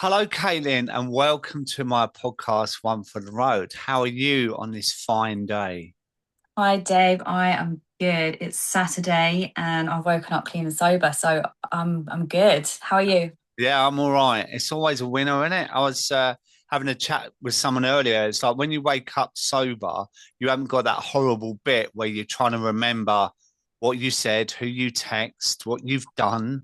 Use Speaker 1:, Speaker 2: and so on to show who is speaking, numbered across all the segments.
Speaker 1: Hello, Caitlin, and welcome to my podcast, One for the Road. How are you on this fine day?
Speaker 2: Hi Dave, I am good. It's Saturday and I've woken up clean and sober, so I'm good. How are you?
Speaker 1: Yeah, I'm all right. It's always a winner, isn't it? I was having a chat with someone earlier. It's like when you wake up sober, you haven't got that horrible bit where you're trying to remember what you said, who you text, what you've done,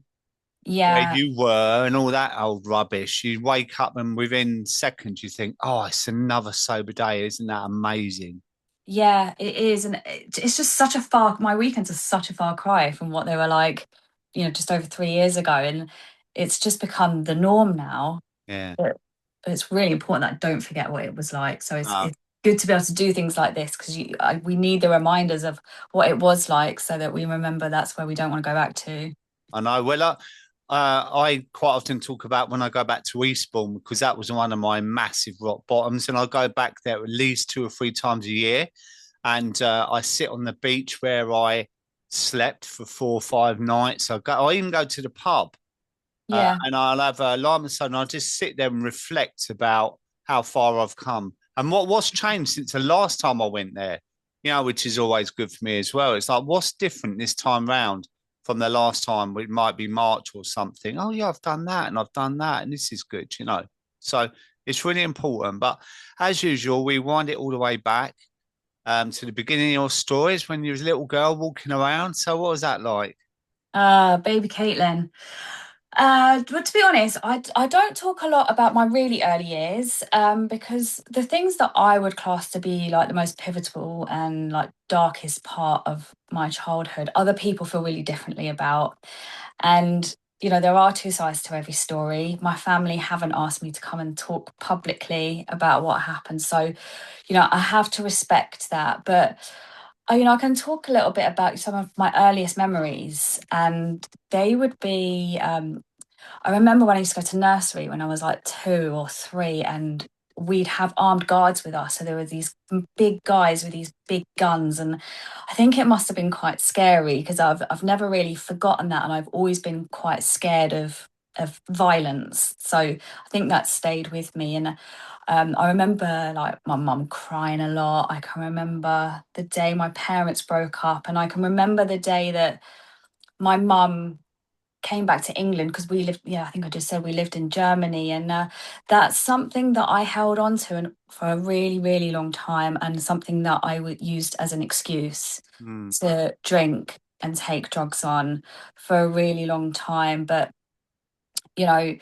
Speaker 1: where
Speaker 2: Yeah,
Speaker 1: you were, and all that old rubbish. You wake up and within seconds you think, oh, it's another sober day. Isn't that amazing?
Speaker 2: yeah, it is, and it's just such a far. My weekends are such a far cry from what they were like, just over 3 years ago, and it's just become the norm now.
Speaker 1: Yeah.
Speaker 2: But it's really important that I don't forget what it was like. So it's
Speaker 1: No,
Speaker 2: it's good to be able to do things like this because we need the reminders of what it was like so that we remember that's where we don't want to go back to.
Speaker 1: I know. I quite often talk about when I go back to Eastbourne because that was one of my massive rock bottoms, and I go back there at least 2 or 3 times a year. And I sit on the beach where I slept for 4 or 5 nights. I even go to the pub,
Speaker 2: Yeah.
Speaker 1: and I'll have a lime and soda, and I'll just sit there and reflect about how far I've come and what's changed since the last time I went there. Which is always good for me as well. It's like what's different this time round from the last time? It might be March or something. Oh yeah, I've done that and I've done that, and this is good. So it's really important. But as usual, we wind it all the way back to the beginning of your stories when you was a little girl walking around. So what was that like?
Speaker 2: Baby Caitlin. But to be honest, I don't talk a lot about my really early years, because the things that I would class to be like the most pivotal and like darkest part of my childhood, other people feel really differently about. And there are two sides to every story. My family haven't asked me to come and talk publicly about what happened, so I have to respect that. But I can talk a little bit about some of my earliest memories, and they would be. I remember when I used to go to nursery when I was like 2 or 3, and we'd have armed guards with us. So there were these big guys with these big guns, and I think it must have been quite scary because I've never really forgotten that, and I've always been quite scared of violence. So I think that stayed with me. And I remember like my mum crying a lot. I can remember the day my parents broke up, and I can remember the day that my mum came back to England because we lived, yeah, I think I just said we lived in Germany, and that's something that I held on to and for a really, really long time, and something that I would used as an excuse
Speaker 1: Hmm.
Speaker 2: to drink and take drugs on for a really long time. But you know,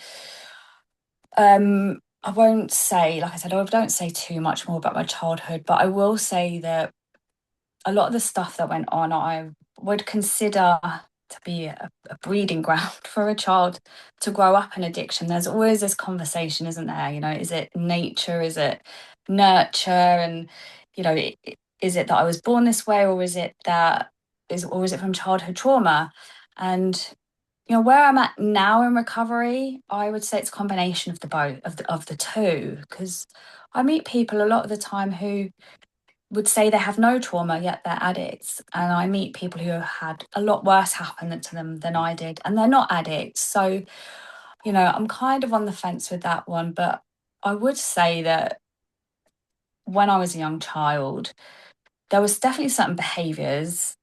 Speaker 2: I won't say, like I said, I don't say too much more about my childhood, but I will say that a lot of the stuff that went on, I would consider to be a breeding ground for a child to grow up in addiction. There's always this conversation, isn't there? Is it nature? Is it nurture? And is it that I was born this way, or is it from childhood trauma? And where I'm at now in recovery, I would say it's a combination of the both of the two, because I meet people a lot of the time who would say they have no trauma, yet they're addicts. And I meet people who have had a lot worse happen to them than I did, and they're not addicts. So, I'm kind of on the fence with that one. But I would say that when I was a young child, there was definitely certain behaviors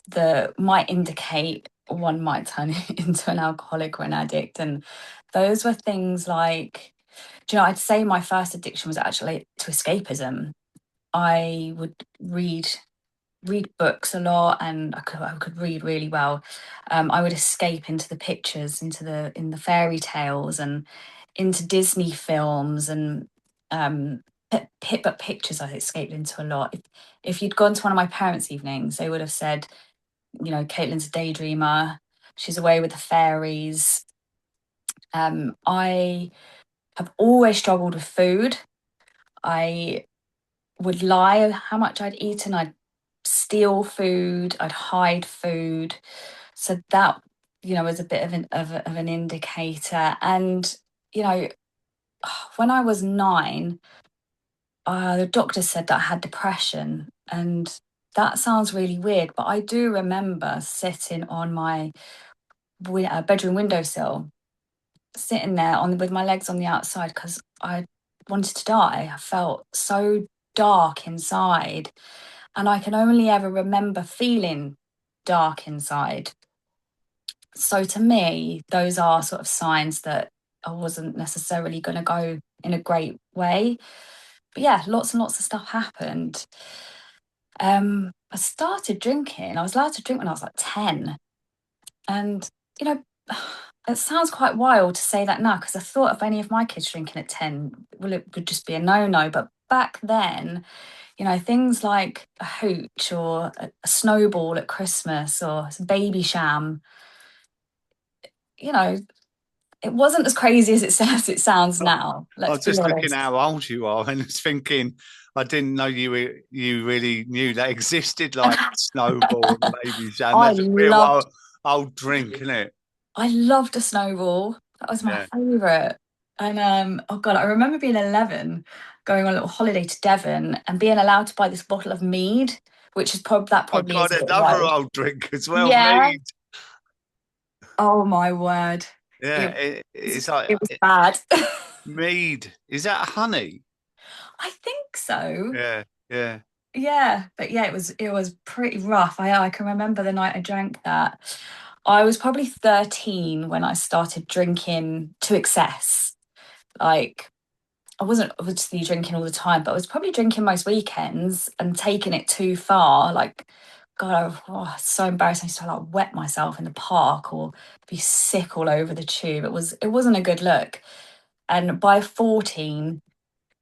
Speaker 2: that might indicate one might turn into an alcoholic or an addict. And those were things like, I'd say my first addiction was actually to escapism. I would read books a lot, and I could read really well. I would escape into the pictures, in the fairy tales, and into Disney films, and but pictures I escaped into a lot. If you'd gone to one of my parents' evenings, they would have said, Caitlin's a daydreamer. She's away with the fairies. I have always struggled with food. I would lie how much I'd eaten. I'd steal food. I'd hide food. So that was a bit of an indicator. And you know, when I was 9, the doctor said that I had depression, and that sounds really weird, but I do remember sitting on my bedroom windowsill, sitting there on with my legs on the outside because I wanted to die. I felt so dark inside, and I can only ever remember feeling dark inside. So to me, those are sort of signs that I wasn't necessarily going to go in a great way. But yeah, lots and lots of stuff happened. I started drinking. I was allowed to drink when I was like 10. And, you know, it sounds quite wild to say that now because I thought of any of my kids drinking at 10, well, it would just be a no-no. But back then, things like a hooch or a snowball at Christmas or some baby sham, you know, it wasn't as crazy as it sounds now.
Speaker 1: I
Speaker 2: Let's
Speaker 1: was
Speaker 2: be
Speaker 1: just looking at
Speaker 2: honest.
Speaker 1: how old you are and was thinking, I didn't know you really knew that existed, like snowball and baby jam.
Speaker 2: I
Speaker 1: That's a real
Speaker 2: loved
Speaker 1: old drink, isn't it?
Speaker 2: I loved a snowball. That was my
Speaker 1: Yeah.
Speaker 2: favourite. And oh god, I remember being 11, going on a little holiday to Devon and being allowed to buy this bottle of mead, which is
Speaker 1: I
Speaker 2: probably is
Speaker 1: got
Speaker 2: a bit
Speaker 1: another
Speaker 2: wild.
Speaker 1: old drink as well,
Speaker 2: Yeah.
Speaker 1: mead.
Speaker 2: Oh my word.
Speaker 1: Yeah,
Speaker 2: It
Speaker 1: it's like
Speaker 2: it was bad.
Speaker 1: mead. Is that honey?
Speaker 2: I think so.
Speaker 1: Yeah, yeah.
Speaker 2: Yeah, but yeah, it was pretty rough. I can remember the night I drank that. I was probably 13 when I started drinking to excess. Like I wasn't obviously drinking all the time, but I was probably drinking most weekends and taking it too far. Like, God, it's so embarrassing. I used to like wet myself in the park or be sick all over the tube. It wasn't a good look. And by 14,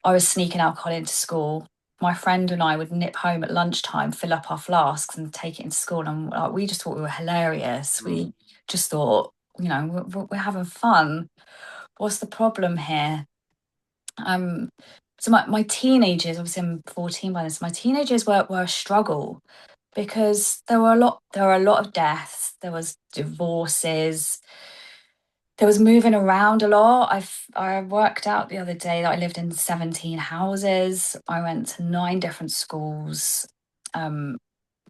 Speaker 2: I was sneaking alcohol into school. My friend and I would nip home at lunchtime, fill up our flasks, and take it into school. And like, we just thought we were hilarious.
Speaker 1: Mm.
Speaker 2: We just thought, we're having fun. What's the problem here? Um, so my teenagers, obviously I'm 14 by this, my teenagers were a struggle because there were a lot of deaths, there was divorces, there was moving around a lot. I worked out the other day that I lived in 17 houses. I went to 9 different schools. Um,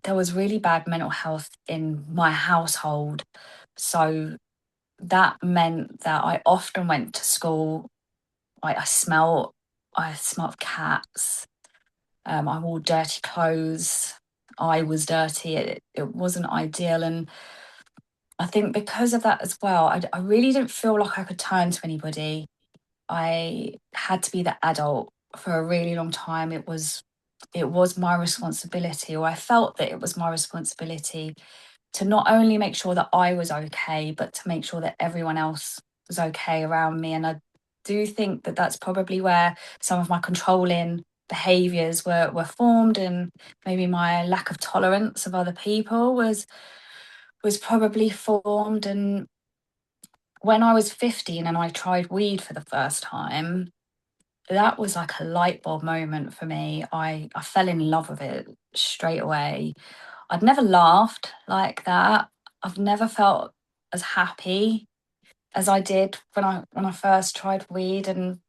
Speaker 2: there was really bad mental health in my household. So that meant that I often went to school. Like I smelled cats. I wore dirty clothes. I was dirty. It wasn't ideal. And I think because of that as well, I really didn't feel like I could turn to anybody. I had to be the adult for a really long time. It was my responsibility, or I felt that it was my responsibility to not only make sure that I was okay, but to make sure that everyone else was okay around me. And I do think that that's probably where some of my controlling behaviors were formed, and maybe my lack of tolerance of other people was probably formed. And when I was 15 and I tried weed for the first time, that was like a light bulb moment for me. I fell in love with it straight away. I'd never laughed like that. I've never felt as happy as I did when I first tried weed. And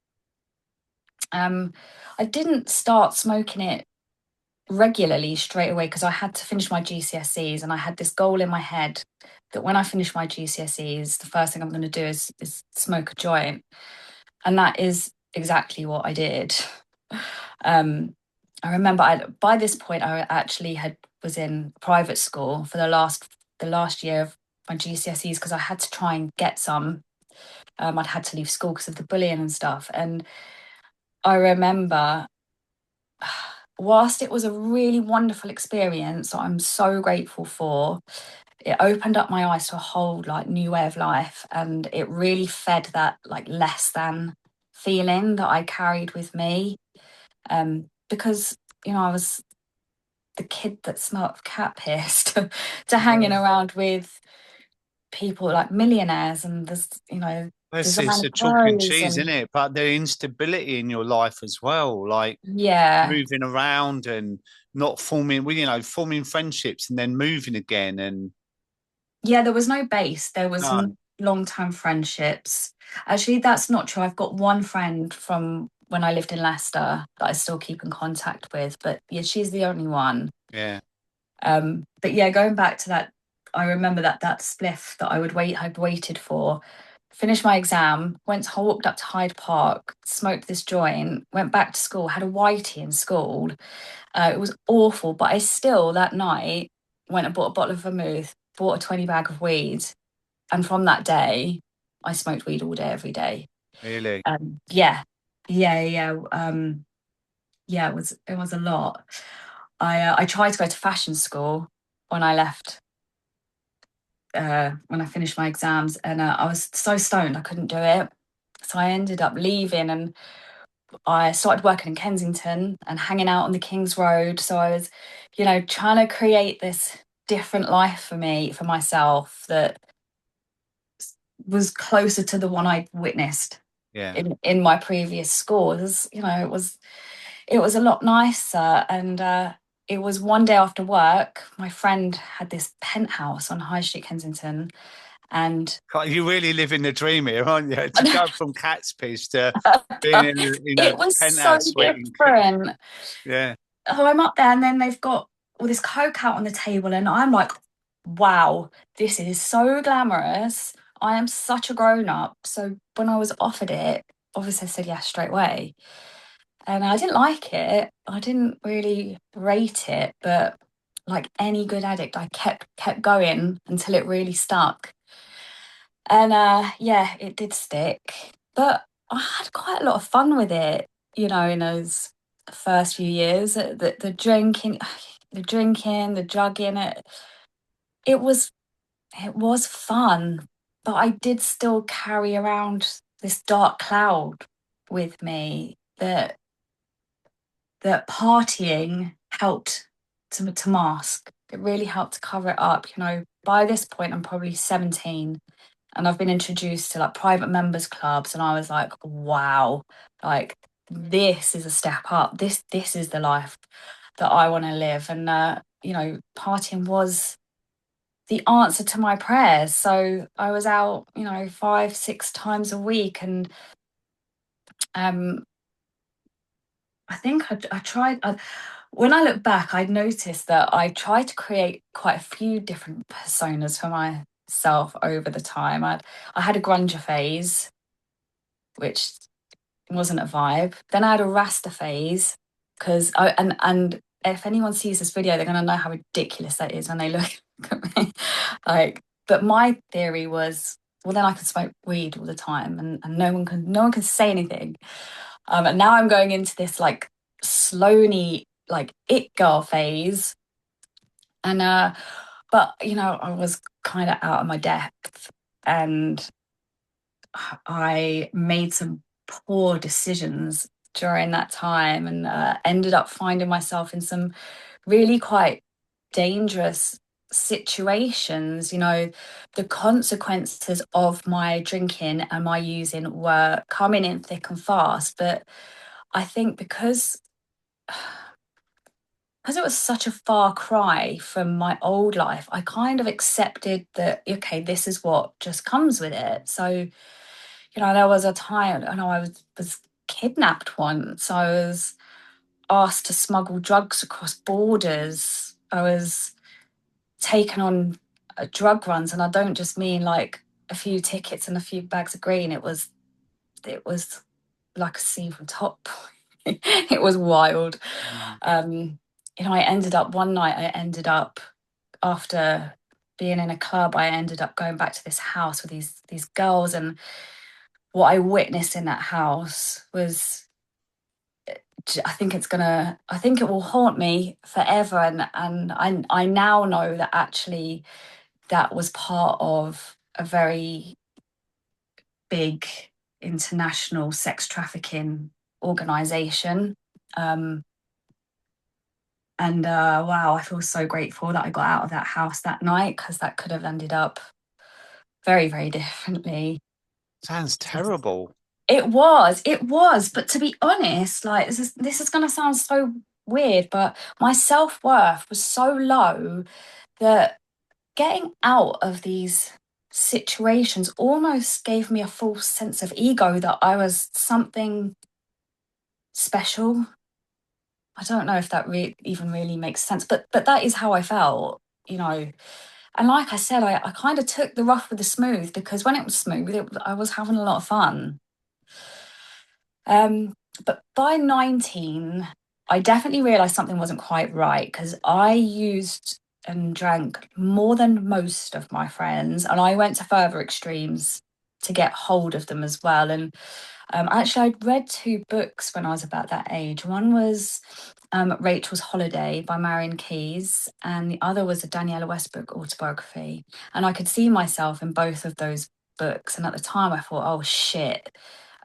Speaker 2: um I didn't start smoking it regularly straight away because I had to finish my GCSEs, and I had this goal in my head that when I finish my GCSEs, the first thing I'm going to do is smoke a joint. And that is exactly what I did. Um, I remember by this point I actually was in private school for the last year of my GCSEs because I had to try and get some. I'd had to leave school because of the bullying and stuff. And I remember, whilst it was a really wonderful experience that I'm so grateful for, it opened up my eyes to a whole like new way of life, and it really fed that like less than feeling that I carried with me. Because I was the kid that smelt of cat piss to hanging
Speaker 1: Yeah.
Speaker 2: around with people like millionaires and this,
Speaker 1: It's
Speaker 2: designer
Speaker 1: a chalk and
Speaker 2: clothes
Speaker 1: cheese, isn't
Speaker 2: and
Speaker 1: it? But the instability in your life as well, like
Speaker 2: yeah.
Speaker 1: moving around and not forming, well, forming friendships and then moving again. And
Speaker 2: Yeah, there was no base. There was
Speaker 1: no,
Speaker 2: long-term friendships. Actually, that's not true. I've got one friend from when I lived in Leicester that I still keep in contact with, but yeah, she's the only one.
Speaker 1: yeah,
Speaker 2: But yeah, going back to that, I remember that spliff that I'd waited for. finished my exam, walked up to Hyde Park, smoked this joint, went back to school, had a whitey in school. It was awful, but I still that night went and bought a bottle of vermouth, bought a 20 bag of weed, and from that day, I smoked weed all day, every day.
Speaker 1: Really?
Speaker 2: Yeah, yeah, yeah. Yeah, it was a lot. I tried to go to fashion school when I left when I finished my exams, and I was so stoned I couldn't do it. So I ended up leaving, and I started working in Kensington and hanging out on the King's Road. So I was, trying to create this different life for me, for myself, that was closer to the one I witnessed
Speaker 1: Yeah.
Speaker 2: in my previous schools. It was a lot nicer. And it was one day after work, my friend had this penthouse on High Street, Kensington, and
Speaker 1: You really living the dream here, aren't you? To go from cat's piece to being in
Speaker 2: it was so
Speaker 1: penthouse suite.
Speaker 2: different.
Speaker 1: Yeah.
Speaker 2: So I'm up there, and then they've got all this coke out on the table, and I'm like, wow, this is so glamorous. I am such a grown up. So when I was offered it, obviously I said yes straight away. And I didn't like it. I didn't really rate it, but like any good addict, I kept going until it really stuck. And yeah, it did stick. But I had quite a lot of fun with it, in those first few years. The drinking, the drugging, it was it was fun, but I did still carry around this dark cloud with me that partying helped to mask. It really helped to cover it up. By this point, I'm probably 17, and I've been introduced to like private members clubs, and I was like, wow, like this is a step up. This is the life that I want to live. And partying was the answer to my prayers. So I was out, 5, 6 times a week, and um, I think I tried. When I look back, I noticed that I tried to create quite a few different personas for myself over the time. I had a grunger phase, which wasn't a vibe. Then I had a Rasta phase, because and if anyone sees this video, they're gonna know how ridiculous that is when they look at me. Like, but my theory was, well, then I can smoke weed all the time, and no one can say anything. And now I'm going into this like slowly like it girl phase, and but I was kind of out of my depth, and I made some poor decisions during that time, and ended up finding myself in some really quite dangerous situations. The consequences of my drinking and my using were coming in thick and fast. But I think because it was such a far cry from my old life, I kind of accepted that, okay, this is what just comes with it. So, there was a time, I know I was kidnapped once. I was asked to smuggle drugs across borders. I was taken on drug runs, and I don't just mean like a few tickets and a few bags of green. It was like a scene from Top Boy. It was wild.
Speaker 1: Mm.
Speaker 2: I ended up one night, after being in a club, I ended up going back to this house with these girls, and what I witnessed in that house was, I think it will haunt me forever. And I now know that actually that was part of a very big international sex trafficking organization. Um, and wow, I feel so grateful that I got out of that house that night, because that could have ended up very, very differently.
Speaker 1: Sounds terrible.
Speaker 2: It was. But to be honest, like this is going to sound so weird, but my self worth was so low that getting out of these situations almost gave me a false sense of ego, that I was something special. I don't know if that even really makes sense, but that is how I felt, you know. And like I said, I kind of took the rough with the smooth, because when it was smooth, I was having a lot of fun. Um, but by 19, I definitely realized something wasn't quite right, because I used and drank more than most of my friends, and I went to further extremes to get hold of them as well. And actually, I'd read two books when I was about that age. One was Rachel's Holiday by Marion Keyes, and the other was a Daniela Westbrook autobiography. And I could see myself in both of those books. And at the time, I thought, oh shit,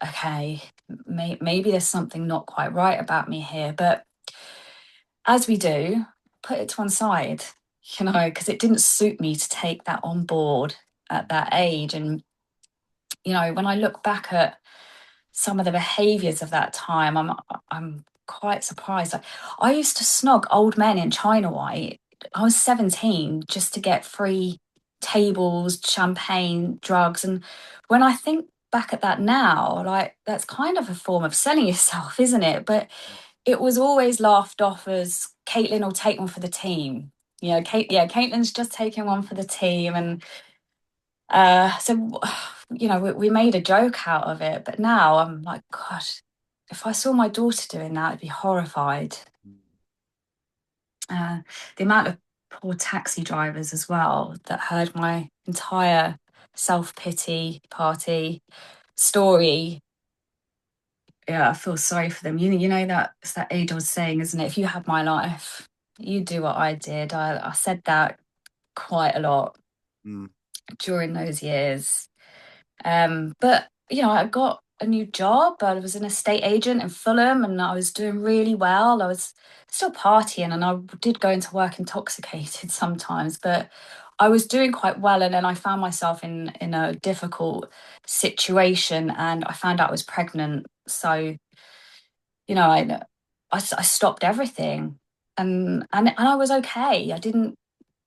Speaker 2: okay, maybe there's something not quite right about me here. But as we do, put it to one side, because it didn't suit me to take that on board at that age. And, when I look back at some of the behaviors of that time, I'm quite surprised. I used to snog old men in China White. I was 17 just to get free tables, champagne, drugs. And when I think back at that now, like, that's kind of a form of selling yourself, isn't it? But it was always laughed off as Caitlin will take one for the team. Caitlin's just taking one for the team. And so, we made a joke out of it, but now I'm like, God, if I saw my daughter doing that, I'd be horrified. The amount of poor taxi drivers as well that heard my entire self-pity party story. Yeah, I feel sorry for them. That it's that age-old saying, isn't it? If you had my life, you do what I did. I said that quite a lot during those years. But I got a new job. I was an estate agent in Fulham, and I was doing really well. I was still partying, and I did go into work intoxicated sometimes, but I was doing quite well. And then I found myself in a difficult situation, and I found out I was pregnant. So, I stopped everything, and I was okay. I didn't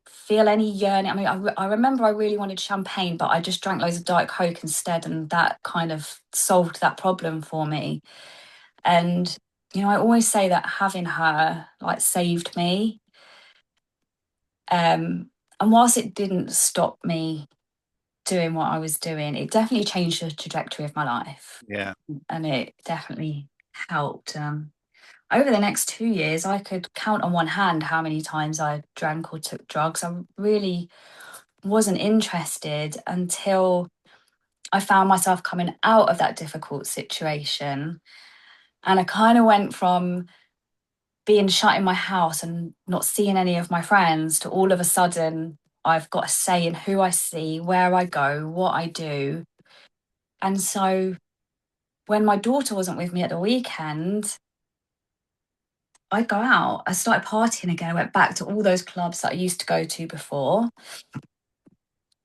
Speaker 2: feel any yearning. I mean, I remember I really wanted champagne, but I just drank loads of Diet Coke instead, and that kind of solved that problem for me. And I always say that having her like saved me. And whilst it didn't stop me doing what I was doing, it definitely changed the trajectory of my life.
Speaker 1: Yeah.
Speaker 2: And it definitely helped. Over the next 2 years, I could count on one hand how many times I drank or took drugs. I really wasn't interested until I found myself coming out of that difficult situation. And I kind of went from being shut in my house and not seeing any of my friends to all of a sudden I've got a say in who I see, where I go, what I do. And so when my daughter wasn't with me at the weekend, I'd go out. I started partying again. I went back to all those clubs that I used to go to before.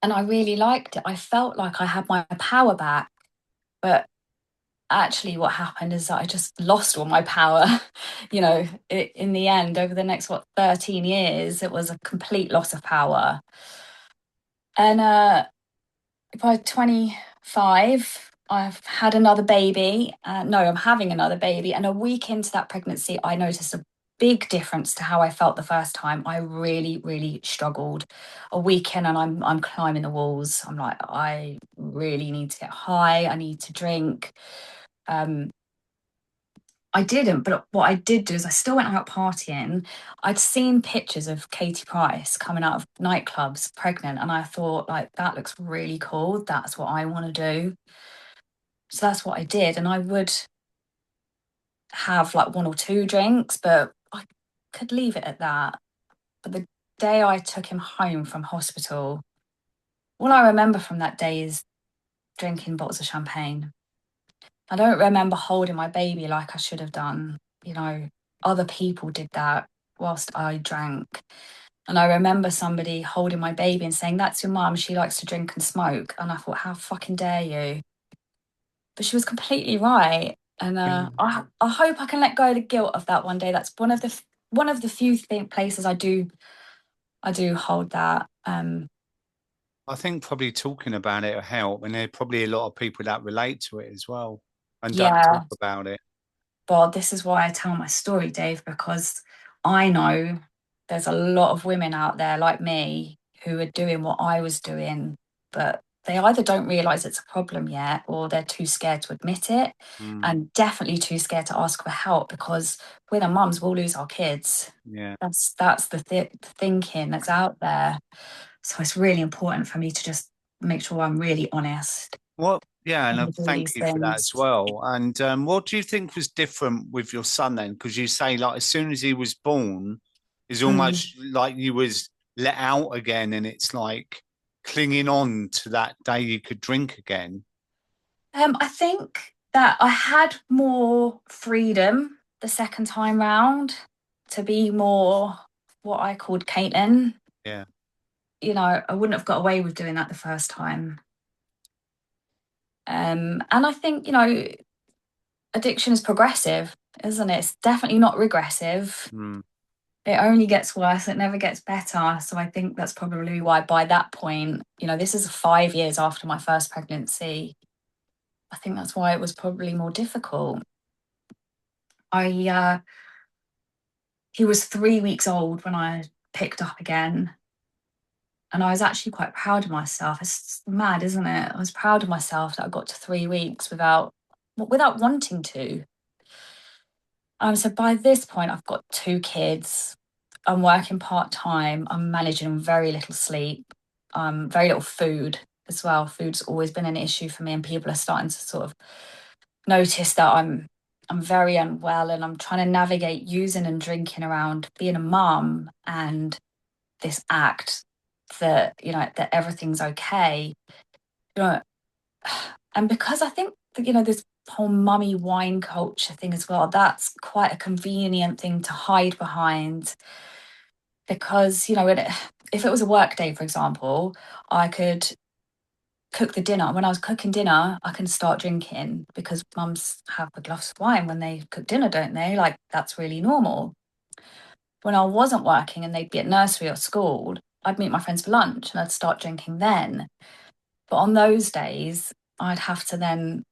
Speaker 2: And I really liked it. I felt like I had my power back. But actually what happened is that I just lost all my power. In the end, over the next 13 years, it was a complete loss of power. And by 25, I've had another baby. No, I'm having another baby. And a week into that pregnancy, I noticed a big difference to how I felt the first time. I really, really struggled. A week in, and I'm climbing the walls. I'm like, I really need to get high. I need to drink. I didn't, but what I did do is I still went out partying. I'd seen pictures of Katie Price coming out of nightclubs pregnant, and I thought, like, that looks really cool. That's what I want to do. So that's what I did. And I would have like one or two drinks, but I could leave it at that. But the day I took him home from hospital, all I remember from that day is drinking bottles of champagne. I don't remember holding my baby like I should have done. Other people did that whilst I drank. And I remember somebody holding my baby and saying, "That's your mum. She likes to drink and smoke." And I thought, how fucking dare you? But she was completely right. And I hope I can let go of the guilt of that one day. That's one of the few places I do hold that.
Speaker 1: I think probably talking about it will help, and there are probably a lot of people that relate to it as well and don't talk
Speaker 2: Yeah,
Speaker 1: about it.
Speaker 2: but this is why I tell my story, Dave, because I know there's a lot of women out there like me who are doing what I was doing, but they either don't realize it's a problem yet, or they're too scared to admit it,
Speaker 1: Mm,
Speaker 2: and definitely too scared to ask for help, because we're the mums, we'll lose our kids.
Speaker 1: yeah.
Speaker 2: That's the thinking that's out there. So it's really important for me to just make sure I'm really honest
Speaker 1: Well, yeah, and
Speaker 2: when I do
Speaker 1: thank
Speaker 2: these
Speaker 1: you for that as
Speaker 2: things.
Speaker 1: well. And what do you think was different with your son then? Because you say like as soon as he was born, it's
Speaker 2: Mm.
Speaker 1: almost like you was let out again, and it's like clinging on to that day you could drink again.
Speaker 2: I think that I had more freedom the second time round to be more what I called Caitlin.
Speaker 1: Yeah.
Speaker 2: I wouldn't have got away with doing that the first time. And I think, addiction is progressive, isn't it? It's definitely not regressive.
Speaker 1: Mm,
Speaker 2: It only gets worse, it never gets better. So I think that's probably why by that point, this is 5 years after my first pregnancy. I think that's why it was probably more difficult. I He was 3 weeks old when I picked up again. And I was actually quite proud of myself. It's mad, isn't it? I was proud of myself that I got to 3 weeks without wanting to. So by this point, I've got 2 kids. I'm working part-time. I'm managing very little sleep, very little food as well. Food's always been an issue for me, and people are starting to sort of notice that I'm very unwell, and I'm trying to navigate using and drinking around being a mum and this act that that everything's okay. You know, and because I think that this whole mummy wine culture thing as well, that's quite a convenient thing to hide behind, because if it was a work day, for example, I could cook the dinner. When I was cooking dinner, I can start drinking because mums have a glass of wine when they cook dinner, don't they? Like, that's really normal. When I wasn't working and they'd be at nursery or school, I'd meet my friends for lunch and I'd start drinking then. But on those days, I'd have to then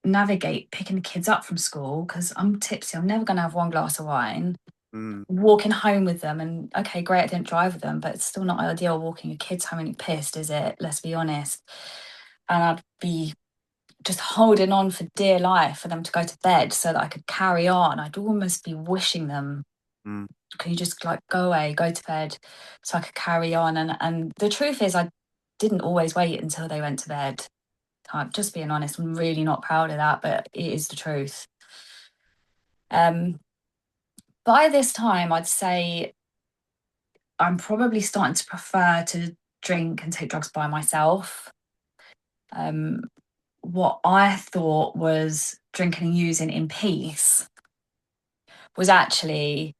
Speaker 2: navigate picking the kids up from school because I'm tipsy. I'm never going to have one glass of wine.
Speaker 1: mm,
Speaker 2: Walking home with them, and okay, great, I didn't drive with them, but it's still not ideal walking your kids home and you're pissed, is it? Let's be honest. And I'd be just holding on for dear life for them to go to bed so that I could carry on. I'd almost be wishing them,
Speaker 1: mm.
Speaker 2: can you just like go away, go to bed so I could carry on? And the truth is, I didn't always wait until they went to bed. I'm just being honest, I'm really not proud of that, but it is the truth. Um, by this time, I'd say I'm probably starting to prefer to drink and take drugs by myself. Um, what I thought was drinking and using in peace was actually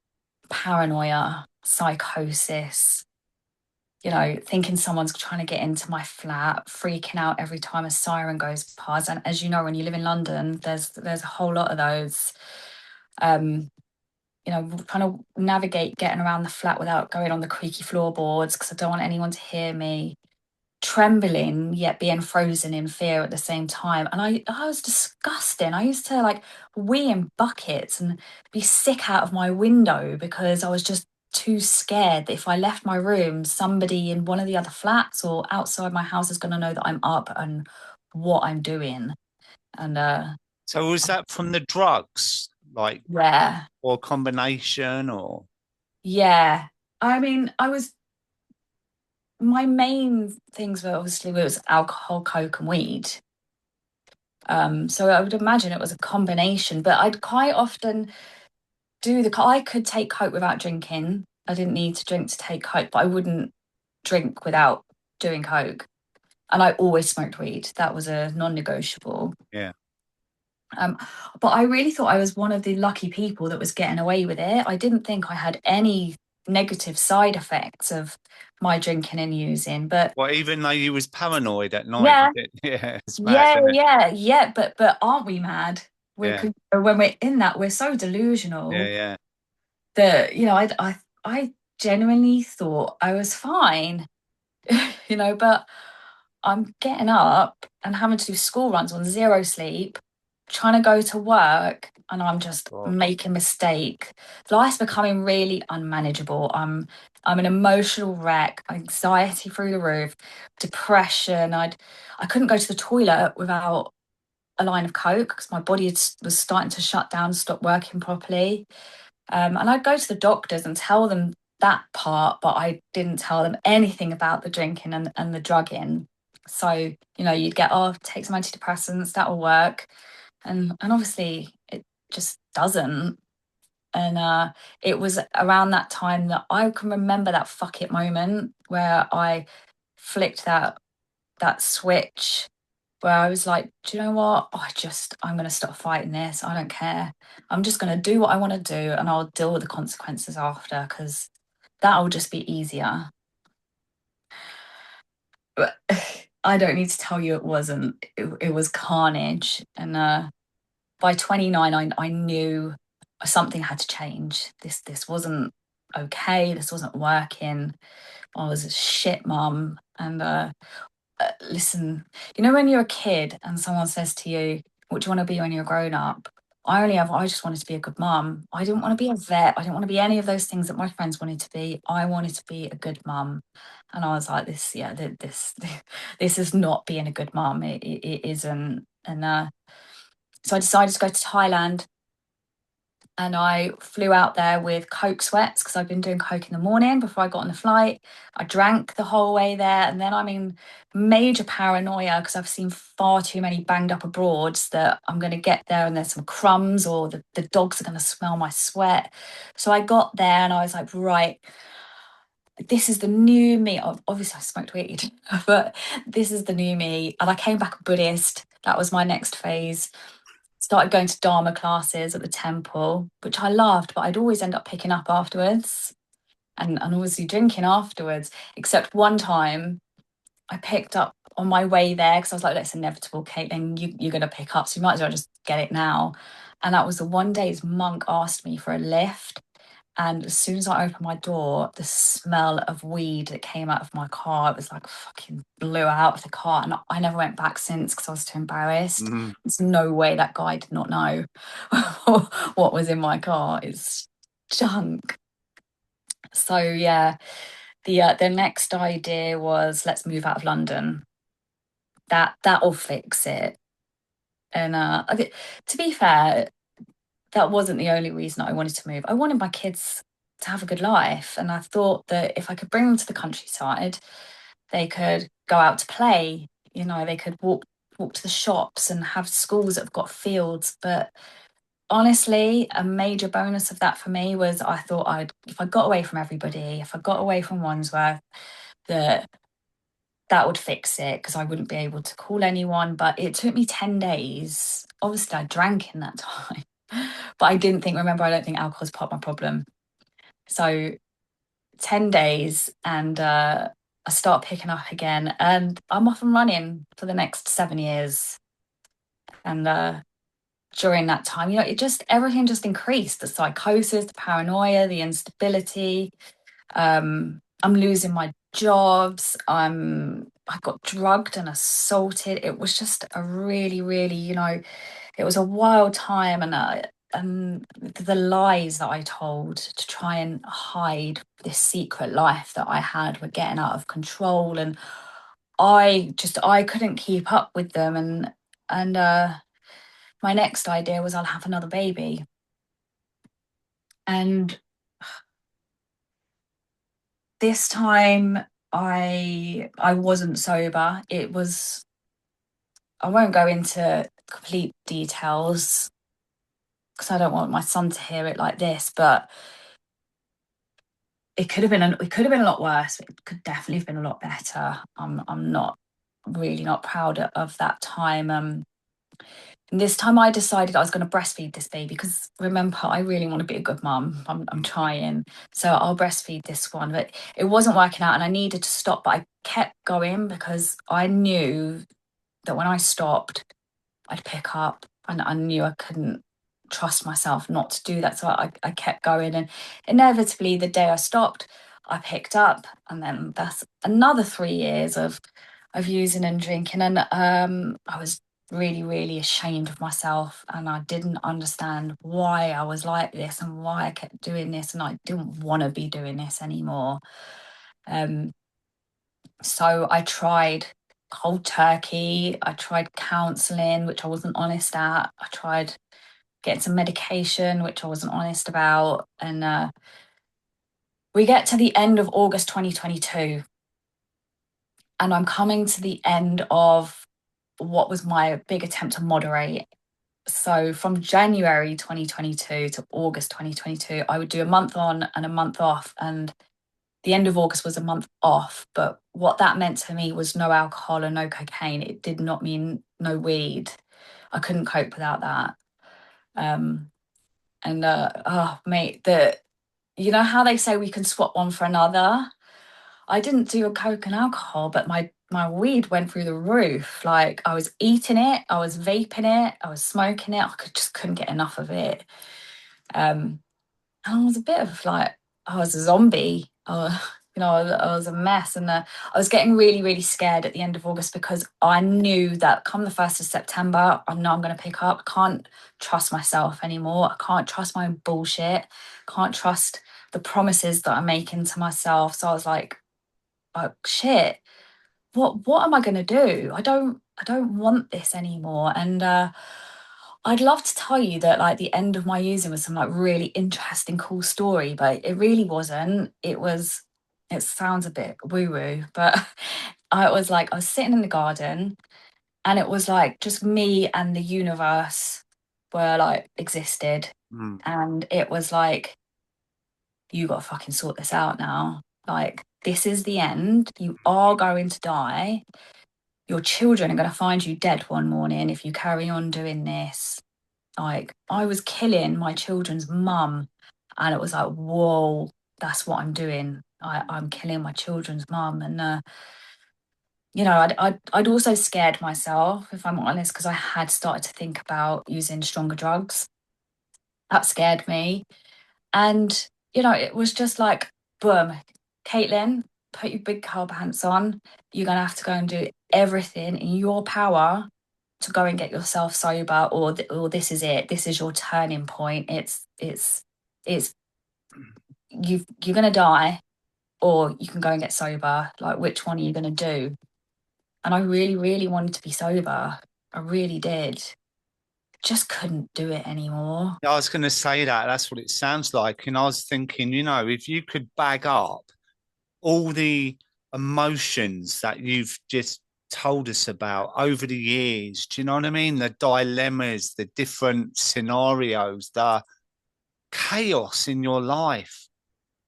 Speaker 2: paranoia, psychosis, thinking someone's trying to get into my flat, freaking out every time a siren goes past. And as you know, when you live in London, there's a whole lot of those. Um, trying to navigate getting around the flat without going on the creaky floorboards because I don't want anyone to hear me. Trembling yet being frozen in fear at the same time. And I was disgusting. I used to like wee in buckets and be sick out of my window because I was just too scared that if I left my room, somebody in one of the other flats or outside my house is going to know that I'm up and what I'm doing. And
Speaker 1: So was that from the drugs, like,
Speaker 2: yeah,
Speaker 1: or a combination, or
Speaker 2: yeah. I mean, my main things were obviously was alcohol, coke, and weed. So I would imagine it was a combination, but I'd quite often I could take coke without drinking. I didn't need to drink to take coke, but I wouldn't drink without doing coke. And I always smoked weed. That was a non-negotiable.
Speaker 1: yeah?
Speaker 2: Um, but I really thought I was one of the lucky people that was getting away with it. I didn't think I had any negative side effects of my drinking and using, but
Speaker 1: Well, even though you was paranoid at night,
Speaker 2: yeah,
Speaker 1: yeah, it's mad,
Speaker 2: yeah,
Speaker 1: isn't it?
Speaker 2: yeah. But aren't we mad?
Speaker 1: Yeah,
Speaker 2: When we're in that, we're so
Speaker 1: yeah,
Speaker 2: delusional
Speaker 1: yeah.
Speaker 2: that I genuinely thought I was fine, but I'm getting up and having to do school runs on zero sleep, trying to go to work. and I'm just
Speaker 1: Oh,
Speaker 2: making a mistake. Life's becoming really unmanageable. I'm an emotional wreck, anxiety through the roof, depression. I couldn't go to the toilet without a line of coke because my body was starting to shut down, stop working properly. And I'd go to the doctors and tell them that part, but I didn't tell them anything about the drinking and the drugging. So, you'd get, oh, take some antidepressants, that will work. And obviously it just doesn't. And it was around that time that I can remember that fuck it moment where I flicked that switch where I was like, do you know what? I'm going to stop fighting this. I don't care. I'm just going to do what I want to do and I'll deal with the consequences after because that'll just be easier. But I don't need to tell you it wasn't. It was carnage. And by 29, I knew something had to change. This wasn't okay. This wasn't working. I was a shit mum. And listen, when you're a kid and someone says to you, what do you want to be when you're grown up? I just wanted to be a good mum. I didn't want to be a vet. I didn't want to be any of those things that my friends wanted to be. I wanted to be a good mum. And I was like, this is not being a good mum. It isn't. And so I decided to go to Thailand and I flew out there with coke sweats because I'd been doing coke in the morning before I got on the flight. I drank the whole way there, and then I'm in major paranoia because I've seen far too many banged up abroads that I'm going to get there and there's some crumbs or the dogs are going to smell my sweat. So I got there and I was like, right, this is the new me. Obviously, I smoked weed, but this is the new me. And I came back a Buddhist. That was my next phase. Started going to Dharma classes at the temple, which I loved, but I'd always end up picking up afterwards and obviously drinking afterwards. Except one time I picked up on my way there because I was like, that's inevitable, Caitlin, you're going to pick up, so you might as well just get it now. And that was the one day his monk asked me for a lift. And as soon as I opened my door, the smell of weed that came out of my car, it was like fucking blew out of the car. And I never went back since because I was too embarrassed.
Speaker 1: mhm.
Speaker 2: There's no way that guy did not know what was in my car. It's junk. So yeah, the next idea was let's move out of London. That'll fix it. And to be fair, that wasn't the only reason I wanted to move. I wanted my kids to have a good life. And I thought that if I could bring them to the countryside, they could go out to play, they could walk to the shops and have schools that have got fields. But honestly, a major bonus of that for me was I thought if I got away from everybody, if I got away from Wandsworth, that would fix it because I wouldn't be able to call anyone. But it took me 10 days. Obviously, I drank in that time. But I don't think alcohol is part of my problem. So 10 days and I start picking up again and I'm off and running for the next 7 years. And during that time, everything just increased. The psychosis, the paranoia, the instability. I'm losing my jobs. I got drugged and assaulted. It was just a really, really, it was a wild time, and the lies that I told to try and hide this secret life that I had were getting out of control, and I couldn't keep up with them, and my next idea was I'll have another baby, and this time I wasn't sober. It was I won't go into complete details because I don't want my son to hear it like this, but it could have been a lot worse. It could definitely have been a lot better. I'm not really not proud of that time. And this time I decided I was going to breastfeed this baby because remember I really want to be a good mum. I'm trying, so I'll breastfeed this one. But it wasn't working out, and I needed to stop. But I kept going because I knew that when I stopped, I'd pick up, and I knew I couldn't trust myself not to do that. So I kept going, and inevitably, the day I stopped, I picked up, and then that's another 3 years of using and drinking. And I was really, really ashamed of myself. And I didn't understand why I was like this and why I kept doing this. And I didn't want to be doing this anymore. Um, so I tried cold turkey. I tried counseling, which I wasn't honest at. I tried getting some medication, which I wasn't honest about. And we get to the end of August 2022, and I'm coming to the end of what was my big attempt to moderate. So from January 2022 to August 2022, I would do a month on and a month off. And the end of August was a month off. But what that meant to me was no alcohol and no cocaine. It did not mean no weed. I couldn't cope without that. Um, and oh mate, you know how they say we can swap one for another? I didn't do a coke and alcohol, but my weed went through the roof. Like I was eating it, I was vaping it, I was smoking it. Just couldn't get enough of it. Um, and I was a bit of like I was a zombie. I was a mess, and I was getting really, really scared at the end of August because I knew that come the 1st of September, I know I'm going to pick up. I can't trust myself anymore. I can't trust my own bullshit. Can't trust the promises that I'm making to myself. So I was like, oh shit, what am I going to do? I don't want this anymore. And I'd love to tell you that like the end of my using was some like really interesting, cool story, but it really wasn't. It sounds a bit woo woo, but I was sitting in the garden, and it was like just me and the universe were like existed.
Speaker 1: Mm.
Speaker 2: And it was like, you got to fucking sort this out now. Like, this is the end. You are going to die. Your children are going to find you dead one morning if you carry on doing this. Like, I was killing my children's mum, and it was like, whoa, that's what I'm doing. I'm killing my children's mum. And I'd also scared myself, if I'm honest, because I had started to think about using stronger drugs. That scared me. And it was just like, boom, Caitlin, put your big girl pants on. You're gonna have to go and do everything in your power to go and get yourself sober, or this is it. This is your turning point. It's you're gonna die, or you can go and get sober. Like, which one are you gonna do? And I really, really wanted to be sober. I really did. Just couldn't do it anymore.
Speaker 1: Yeah, I was going to say that. That's what it sounds like. And I was thinking, if you could bag up all the emotions that you've just told us about over the years, do you know what I mean? The dilemmas, the different scenarios, the chaos in your life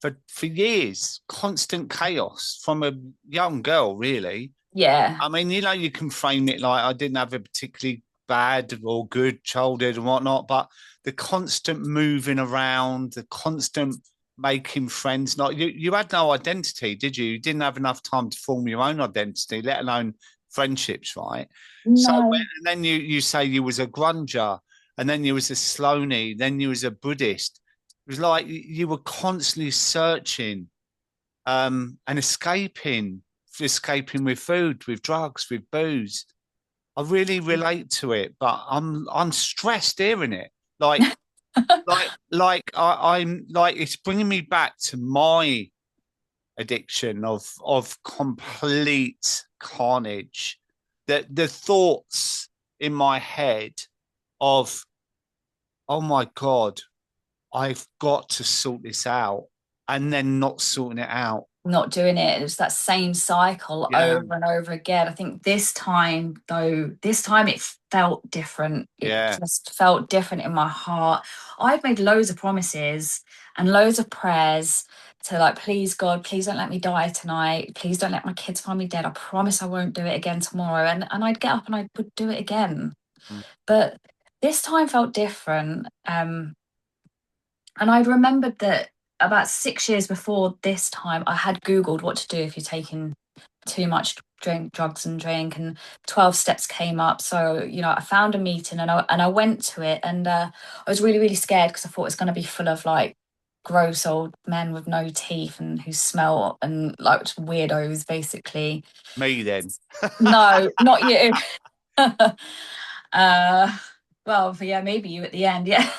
Speaker 1: for years, constant chaos from a young girl, really.
Speaker 2: Yeah.
Speaker 1: I mean, you can frame it like I didn't have a particularly bad or good childhood and whatnot, but the constant moving around, the constant making friends, not you had no identity, did you? You didn't have enough time to form your own identity, let alone friendships, right? So
Speaker 2: No.
Speaker 1: and then you say you was a grunger, and then you was a Sloaney, then you was a Buddhist. It was like you were constantly searching and escaping with food, with drugs, with booze. I really relate to it, but I'm stressed hearing it. I'm like it's bringing me back to my addiction of complete carnage. The thoughts in my head of, oh my God, I've got to sort this out, and then not sorting it out.
Speaker 2: Not doing it. It was that same cycle
Speaker 1: Yeah,
Speaker 2: over and over again. I think this time, though, this time it felt different. It
Speaker 1: yeah.
Speaker 2: just felt different in my heart. I'd made loads of promises and loads of prayers to like, please God, please don't let me die tonight. Please don't let my kids find me dead. I promise I won't do it again tomorrow. And I'd get up and I would do it again.
Speaker 1: Mm.
Speaker 2: But this time felt different. And I remembered that about 6 years before this time, I had Googled what to do if you're taking too much drugs and drink, and 12 steps came up. So, I found a meeting, and I went to it, and I was really, really scared because I thought it was going to be full of like gross old men with no teeth and who smell and like weirdos, basically.
Speaker 1: Me then.
Speaker 2: No, not you. Uh, well, yeah, maybe you at the end, yeah.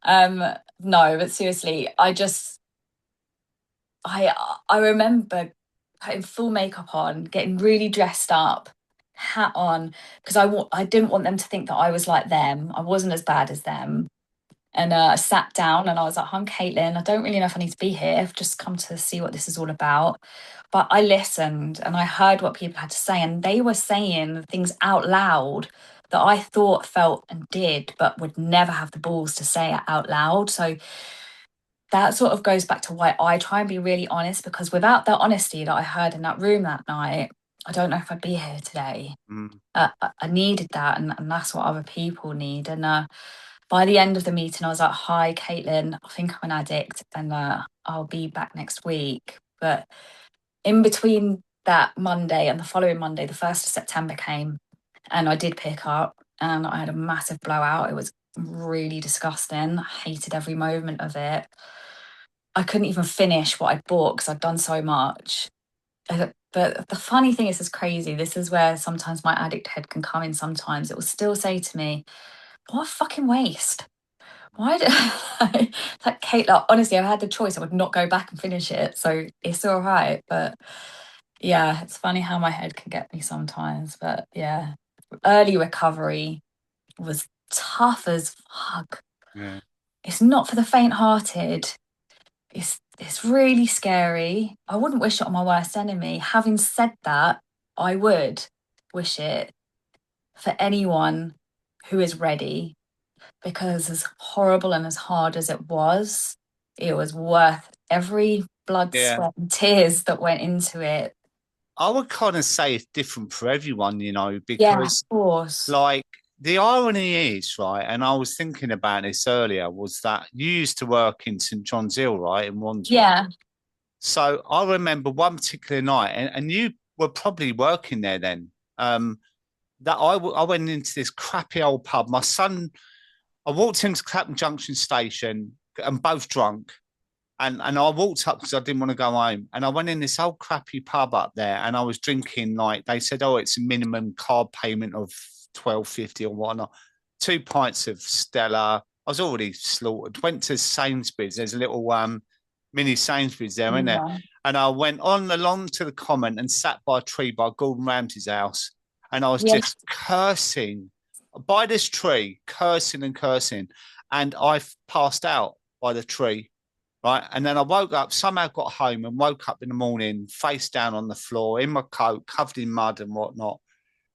Speaker 2: Um, no, but seriously, I remember putting full makeup on, getting really dressed up, hat on, because I didn't want them to think that I was like them. I wasn't as bad as them. And I sat down and I was like, I'm Caitlin. I don't really know if I need to be here. I've just come to see what this is all about. But I listened and I heard what people had to say, and they were saying things out loud that I thought, felt, and did, but would never have the balls to say it out loud. So that sort of goes back to why I try and be really honest, because without that honesty that I heard in that room that night, I don't know if I'd be here today.
Speaker 1: Mm.
Speaker 2: I needed that, and that's what other people need. And by the end of the meeting, I was like, "Hi, Caitlin. I think I'm an addict, and I'll be back next week." But in between that Monday and the following Monday, the 1st of September came, and I did pick up, and I had a massive blowout. It was really disgusting. I hated every moment of it. I couldn't even finish what I'd bought because I'd done so much. But the funny thing is crazy. This is where sometimes my addict head can come in sometimes. It will still say to me, what a fucking waste. Why did like Kate, like, honestly, I had the choice. I would not go back and finish it. So it's all right. But yeah, it's funny how my head can get me sometimes. But yeah, early recovery was tough as fuck.
Speaker 1: Yeah.
Speaker 2: It's not for the faint-hearted. It's really scary. I wouldn't wish it on my worst enemy. Having said that, I would wish it for anyone who is ready, because as horrible and as hard as it was worth every blood,
Speaker 1: Yeah.
Speaker 2: sweat, and tears that went into it.
Speaker 1: I would kind of say it's different for everyone,
Speaker 2: Yeah, of
Speaker 1: because
Speaker 2: course.
Speaker 1: like the irony is, right, and I was thinking about this earlier, was that you used to work in St John's Hill, right, in Wandsworth.
Speaker 2: Yeah.
Speaker 1: So I remember one particular night, and you were probably working there then. That I went into this crappy old pub. My son, I walked into Clapham Junction station and both drunk. And I walked up because I didn't want to go home. And I went in this old crappy pub up there and I was drinking, like they said, oh, it's a minimum card payment of 12.50 or whatnot. 2 pints of Stella. I was already slaughtered. Went to Sainsbury's. There's a little mini Sainsbury's there, isn't there?
Speaker 2: Yeah.
Speaker 1: And I went on along to the common and sat by a tree by Gordon Ramsay's house. And I was
Speaker 2: Yeah.
Speaker 1: just cursing by this tree, cursing and cursing. And I passed out by the tree, right? And then I woke up, somehow got home and woke up in the morning, face down on the floor, in my coat, covered in mud and whatnot.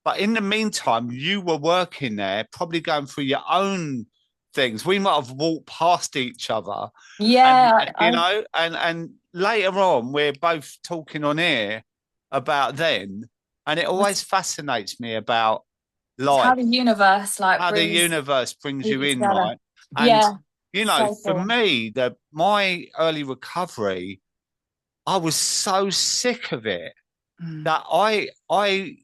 Speaker 1: But in the meantime, you were working there, probably going through your own things. We might have walked past each other, and
Speaker 2: Yeah.
Speaker 1: and later on, we're both talking on air about then, and it always fascinates me about
Speaker 2: It's how
Speaker 1: life,
Speaker 2: the universe like
Speaker 1: how the
Speaker 2: brings
Speaker 1: universe brings you
Speaker 2: people
Speaker 1: in,
Speaker 2: together.
Speaker 1: right? And
Speaker 2: Yeah. So
Speaker 1: for
Speaker 2: cool.
Speaker 1: me, my early recovery, I was so sick of it
Speaker 2: Mm.
Speaker 1: that I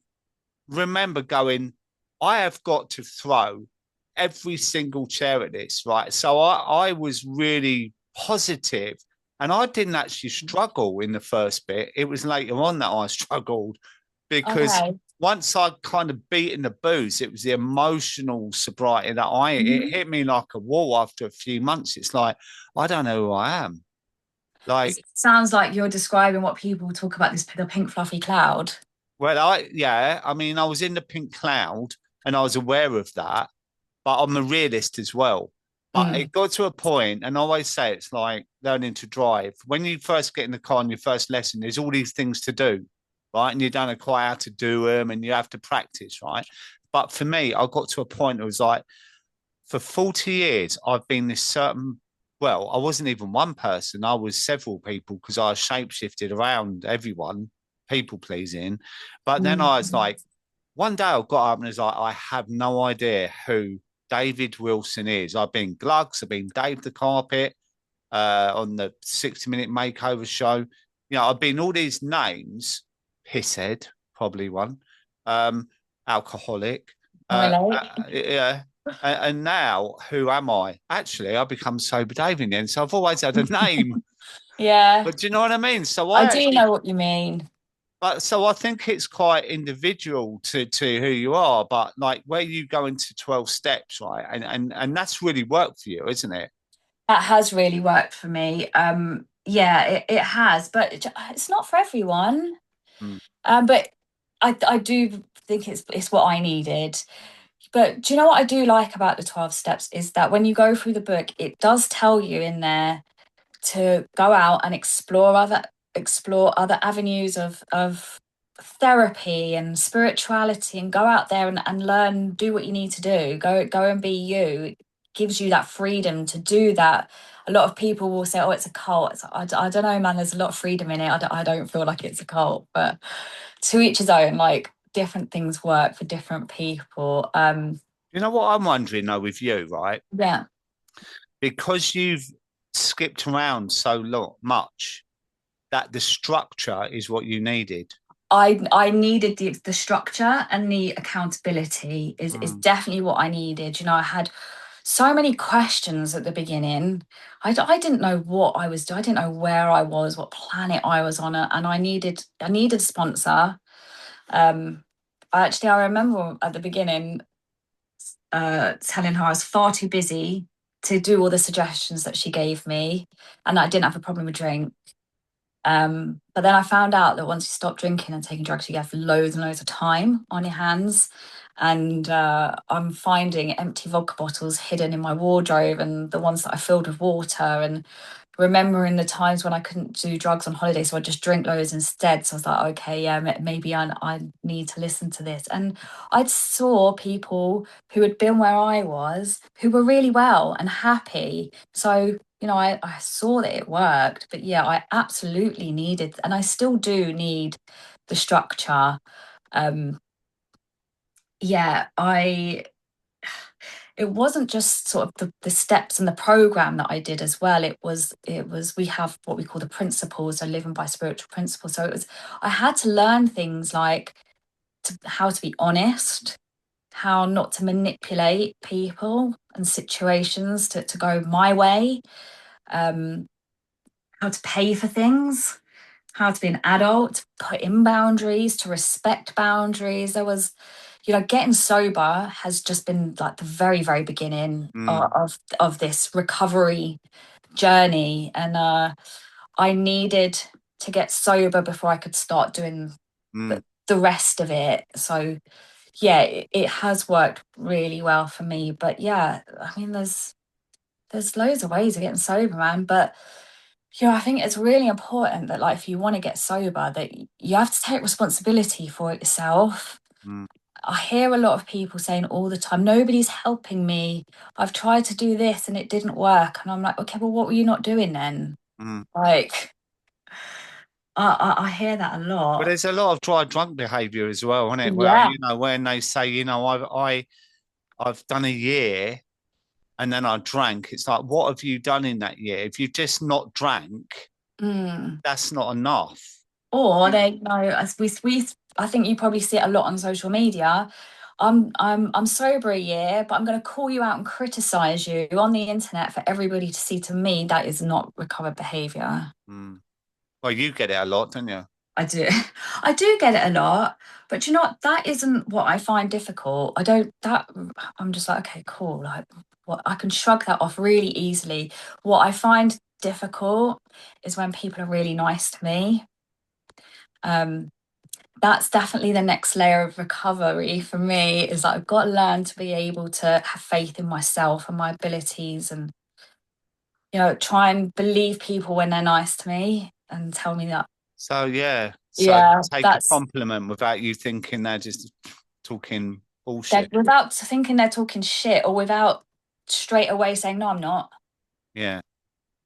Speaker 1: remember going, I have got to throw every single chair at this, right? So I was really positive, and I didn't actually struggle in the first bit. It was later on that I struggled, because
Speaker 2: Okay.
Speaker 1: once I'd kind of beaten the booze, it was the emotional sobriety that it
Speaker 2: Mhm.
Speaker 1: hit me like a wall after a few months. It's like, I don't know who I am. Like,
Speaker 2: It sounds like you're describing what people talk about, the pink fluffy cloud.
Speaker 1: well, yeah, I mean, I was in the pink cloud and I was aware of that, but I'm a realist as well. But
Speaker 2: Mm.
Speaker 1: it got to a point, and I always say it's like learning to drive. When you first get in the car on your first lesson, there's all these things to do, right? And you don't know quite how to do them, and you have to practice, right? But for me, I got to a point it was like, for 40 years, I've been this certain, well, I wasn't even one person, I was several people because I shapeshifted around everyone, people pleasing. But then
Speaker 2: Mm.
Speaker 1: I was like, one day I got up and was like, I have no idea who David Wilson is. I've been Glugs, I've been Dave the Carpet on the 60-minute makeover show. I've been all these names, Pisshead, probably one, um, alcoholic.
Speaker 2: Relate.
Speaker 1: Yeah. And now, who am I? Actually, I've become sober Dave in the end. So I've always had a name.
Speaker 2: Yeah,
Speaker 1: But do you know what I mean? So I
Speaker 2: I do
Speaker 1: actually,
Speaker 2: know what you mean.
Speaker 1: But so I think it's quite individual to who you are, but like where you go into 12 steps, right? And that's really worked for you, isn't it?
Speaker 2: That has really worked for me. Yeah, it has, but it's not for everyone.
Speaker 1: Mm,
Speaker 2: But I do think it's what I needed. But do you know what I do like about the 12 steps is that when you go through the book, it does tell you in there to go out and explore other avenues of therapy and spirituality, and go out there and learn, do what you need to do, go and be you. It gives you that freedom to do that. A lot of people will say, oh, it's a cult. I don't know, man, there's a lot of freedom in it. I don't feel like it's a cult, but to each his own. Like, different things work for different people.
Speaker 1: You know what I'm wondering though with you, right?
Speaker 2: Yeah,
Speaker 1: Because you've skipped around so much, that the structure is what you needed.
Speaker 2: I needed the structure, and the accountability is
Speaker 1: Mm,
Speaker 2: definitely what I needed. You know, I had so many questions at the beginning. I didn't know what I was doing. I didn't know where I was, what planet I was on, and I needed a sponsor. Um, I remember at the beginning telling her I was far too busy to do all the suggestions that she gave me, and that I didn't have a problem with drink. But then I found out that once you stop drinking and taking drugs, you have loads and loads of time on your hands. And I'm finding empty vodka bottles hidden in my wardrobe, and the ones that I filled with water, and remembering the times when I couldn't do drugs on holiday. So I just drink loads instead. So I was like, okay, yeah, maybe I need to listen to this. And I saw people who had been where I was who were really well and happy. So I saw that it worked, but yeah, I absolutely needed, and I still do need the structure. Um, yeah, it wasn't just sort of the steps and the program that I did as well. It was we have what we call the principles, so living by spiritual principles. So I had to learn things like how to be honest, how not to manipulate people and situations to go my way, um, how to pay for things, how to be an adult, to put in boundaries, to respect boundaries. Getting sober has just been like the very, very beginning
Speaker 1: mm,
Speaker 2: of this recovery journey. And I needed to get sober before I could start doing
Speaker 1: mm.
Speaker 2: the rest of it. So yeah, it has worked really well for me. But yeah, I mean, there's loads of ways of getting sober, man. But I think it's really important that, like, if you want to get sober, that you have to take responsibility for it yourself.
Speaker 1: Mm,
Speaker 2: I hear a lot of people saying all the time, nobody's helping me. I've tried to do this and it didn't work. And I'm like, okay, well, what were you not doing then?
Speaker 1: mm.
Speaker 2: Like, I hear that a
Speaker 1: But
Speaker 2: lot.
Speaker 1: there's a lot of dry drunk behaviour as well, isn't it? Where
Speaker 2: Yeah.
Speaker 1: when they say, I've done a year and then I drank. It's like, what have you done in that year? If you've just not drank,
Speaker 2: Mm.
Speaker 1: that's not enough.
Speaker 2: Or they know, as we I think you probably see it a lot on social media. I'm sober a year, but I'm going to call you out and criticize you on the internet for everybody to see. To me, that is not recovered behavior.
Speaker 1: Mm. Well, you get it a lot, don't you?
Speaker 2: I do. I do get it a lot, but you know what? That isn't what I find difficult. I don't that I'm just like, okay, cool. Like, what, I can shrug that off really easily. What I find difficult is when people are really nice to me. Um, that's definitely the next layer of recovery for me, is that I've got to learn to be able to have faith in myself and my abilities, and try and believe people when they're nice to me and tell me that.
Speaker 1: So yeah, so
Speaker 2: Yeah,
Speaker 1: take a
Speaker 2: that's
Speaker 1: compliment without you thinking they're just talking
Speaker 2: that,
Speaker 1: bullshit.
Speaker 2: without thinking they're talking shit, or without straight away saying no, I'm not.
Speaker 1: Yeah,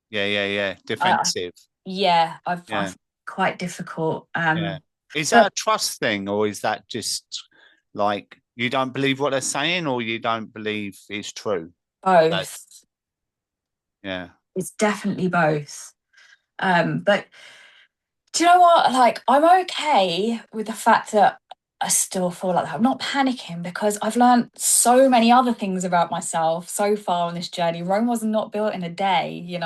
Speaker 1: yeah.
Speaker 2: uh,
Speaker 1: Defensive.
Speaker 2: yeah,
Speaker 1: Yeah,
Speaker 2: I've quite difficult.
Speaker 1: yeah. Is that
Speaker 2: But
Speaker 1: a trust thing, or is that just like you don't believe what they're saying, or you don't believe it's true? That
Speaker 2: both.
Speaker 1: yeah.
Speaker 2: It's definitely both. But do you know what? Like, I'm okay with the fact that I still feel like that. I'm not panicking, because I've learned so many other things about myself so far on this journey. Rome was not built in a day.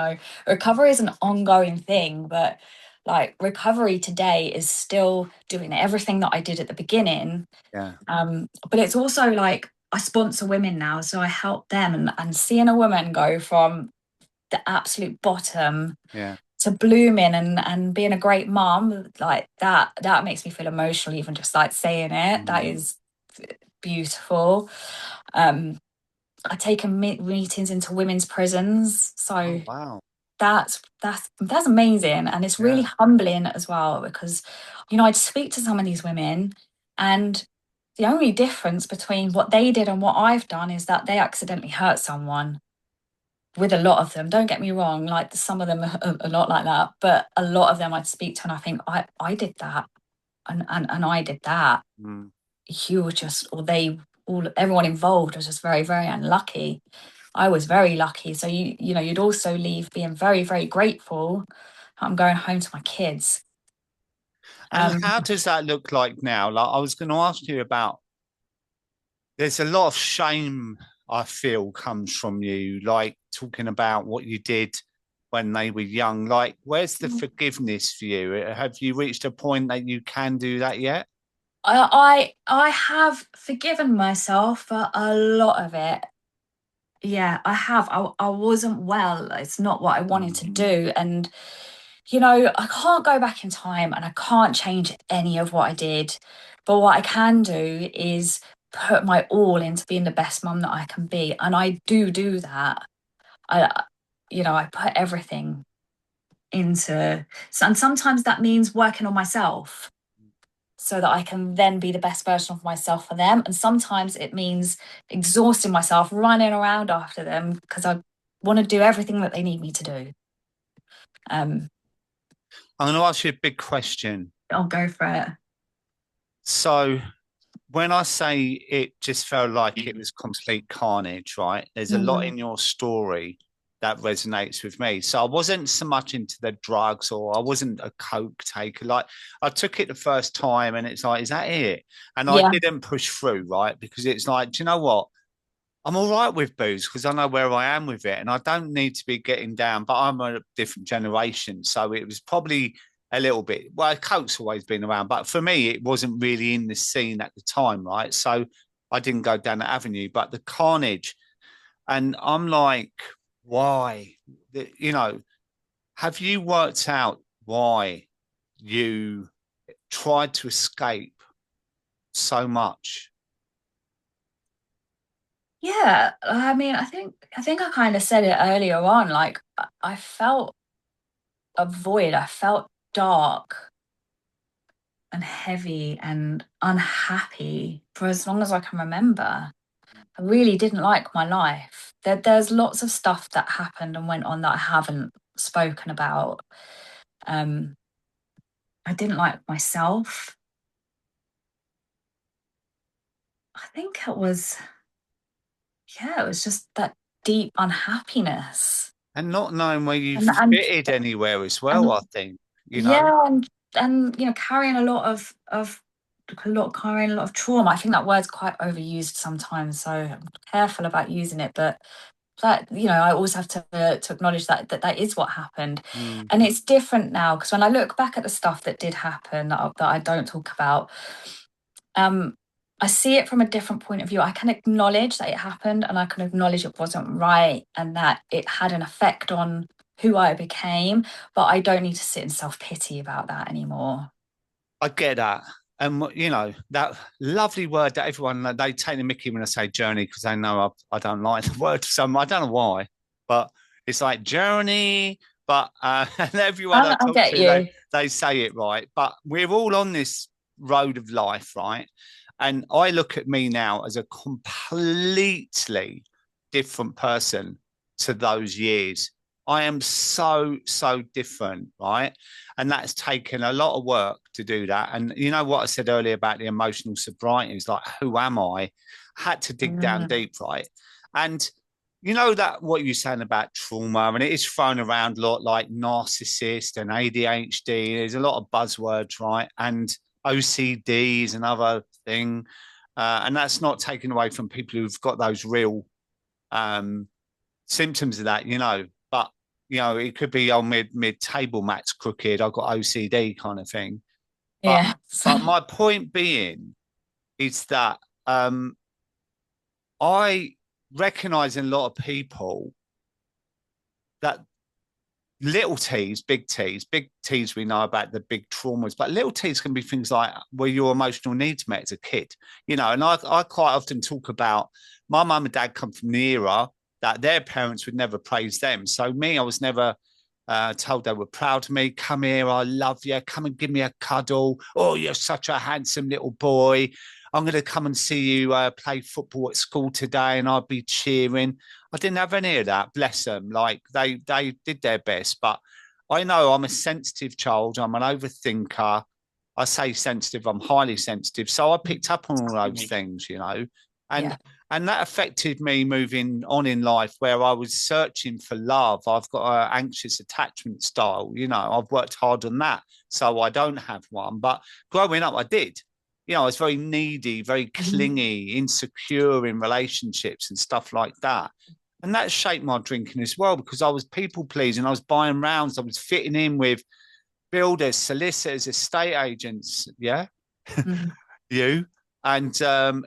Speaker 2: Recovery is an ongoing thing, but like recovery today is still doing everything that I did at the beginning.
Speaker 1: Yeah.
Speaker 2: But it's also like I sponsor women now, so I help them, and seeing a woman go from the absolute bottom
Speaker 1: Yeah.
Speaker 2: to blooming and being a great mom, like that makes me feel emotional, even just like saying it. That
Speaker 1: Mm.
Speaker 2: is beautiful. um I take meetings into women's prisons,
Speaker 1: Oh,
Speaker 2: so
Speaker 1: wow.
Speaker 2: that's amazing, and it's really
Speaker 1: Yeah.
Speaker 2: humbling as well, because I'd speak to some of these women, and the only difference between what they did and what I've done is that they accidentally hurt someone. With a lot of them, don't get me wrong, like some of them are not like that, but a lot of them I'd speak to and I think I did that, and I did that.
Speaker 1: Mm.
Speaker 2: You were just, or they, all everyone involved was just very, very unlucky. I was very lucky. So you'd also leave being very, very grateful. I'm going home to my kids.
Speaker 1: And
Speaker 2: Um,
Speaker 1: how does that look like now? Like, I was going to ask you about, there's a lot of shame I feel comes from you, like talking about what you did when they were young. Like, where's the forgiveness for you? Have you reached a point that you can do that yet?
Speaker 2: I have forgiven myself for a lot of it. Yeah, I have. I wasn't well. It's not what I wanted to
Speaker 1: Mm.
Speaker 2: do. And, I can't go back in time and I can't change any of what I did. But what I can do is put my all into being the best mum that I can be. And I do that. I, I put everything into, and sometimes that means working on myself so that I can then be the best version of myself for them. And sometimes it means exhausting myself, running around after them because I want to do everything that they need me to do. Um,
Speaker 1: I'm going to ask you a big question.
Speaker 2: I'll go for it.
Speaker 1: So, when I say it just felt like it was complete carnage, right? There's a lot
Speaker 2: Mm.
Speaker 1: in your story that resonates with me. So I wasn't so much into the drugs, or I wasn't a coke taker. Like, I took it the first time and it's like, is that it? And I
Speaker 2: Yeah.
Speaker 1: didn't push through, right? Because it's like, do you know what? I'm all right with booze because I know where I am with it and I don't need to be getting down, but I'm a different generation. So it was probably a little bit, well, Coke's always been around, but for me, it wasn't really in the scene at the time, right? So I didn't go down that avenue, but the carnage, and I'm like, why? You know, have you worked out why you tried to escape so much?
Speaker 2: Yeah. I mean, I think I kind of said it earlier on. Like I felt a void. I felt dark and heavy and unhappy for as long as I can remember. I really didn't like my life. There's lots of stuff that happened and went on that I haven't spoken about. Um, I didn't like myself. I think it was just that deep unhappiness.
Speaker 1: And not knowing where you
Speaker 2: And
Speaker 1: fitted anywhere as well,
Speaker 2: and
Speaker 1: I think, you know?
Speaker 2: yeah, and carrying carrying a lot of trauma. I think that word's quite overused sometimes, so I'm careful about using it. But that I always have to acknowledge that is what happened,
Speaker 1: Mm.
Speaker 2: and it's different now because when I look back at the stuff that did happen that I don't talk about, um I see it from a different point of view. I can acknowledge that it happened and I can acknowledge it wasn't right and that it had an effect on who I became, but I don't need to sit in self-pity about that anymore.
Speaker 1: I get that. And you know, that lovely word that everyone, they take the mickey when I say journey because they know I don't like the word. So I don't know why, but it's like journey. But and everyone I
Speaker 2: I
Speaker 1: talk
Speaker 2: get
Speaker 1: to,
Speaker 2: you.
Speaker 1: they say it right. But we're all on this road of life, right? And I look at me now as a completely different person to those years. I am so different, right? And that's taken a lot of work to do that. And you know what I said earlier about the emotional sobriety is like, who am I? Had to dig down
Speaker 2: Mm.
Speaker 1: deep, right? And you know that what you're saying about trauma, and it is thrown around a lot, like narcissist and ADHD. There's a lot of buzzwords, right? And OCD is another thing, and that's not taken away from people who've got those real um, symptoms of that, you know. But you know, it could be on mid table mat's crooked. I've got OCD kind of thing. But
Speaker 2: Yeah.
Speaker 1: my point being is that I recognize in a lot of people that little T's, big T's, we know about the big traumas, but little T's can be things like where your emotional needs met as a kid, you know. And I quite often talk about my mum and dad come from the era that their parents would never praise them. So me, I was never told they were proud of me. Come here, I love you. Come and give me a cuddle. Oh, you're such a handsome little boy. I'm going to come and see you play football at school today, and I'll be cheering. I didn't have any of that. Bless them. Like they did their best, but I know I'm a sensitive child. I'm an overthinker. I say sensitive. I'm highly sensitive. So I picked up on all those things, you know, and
Speaker 2: Yeah.
Speaker 1: and that affected me moving on in life, where I was searching for love. I've got an anxious attachment style. You know, I've worked hard on that, so I don't have one. But growing up, I did. You know, I was very needy, very clingy, insecure in relationships and stuff like that. And that shaped my drinking as well, because I was people pleasing. I was buying rounds. I was fitting in with builders, solicitors, estate agents. Yeah.
Speaker 2: Mhm.
Speaker 1: You. And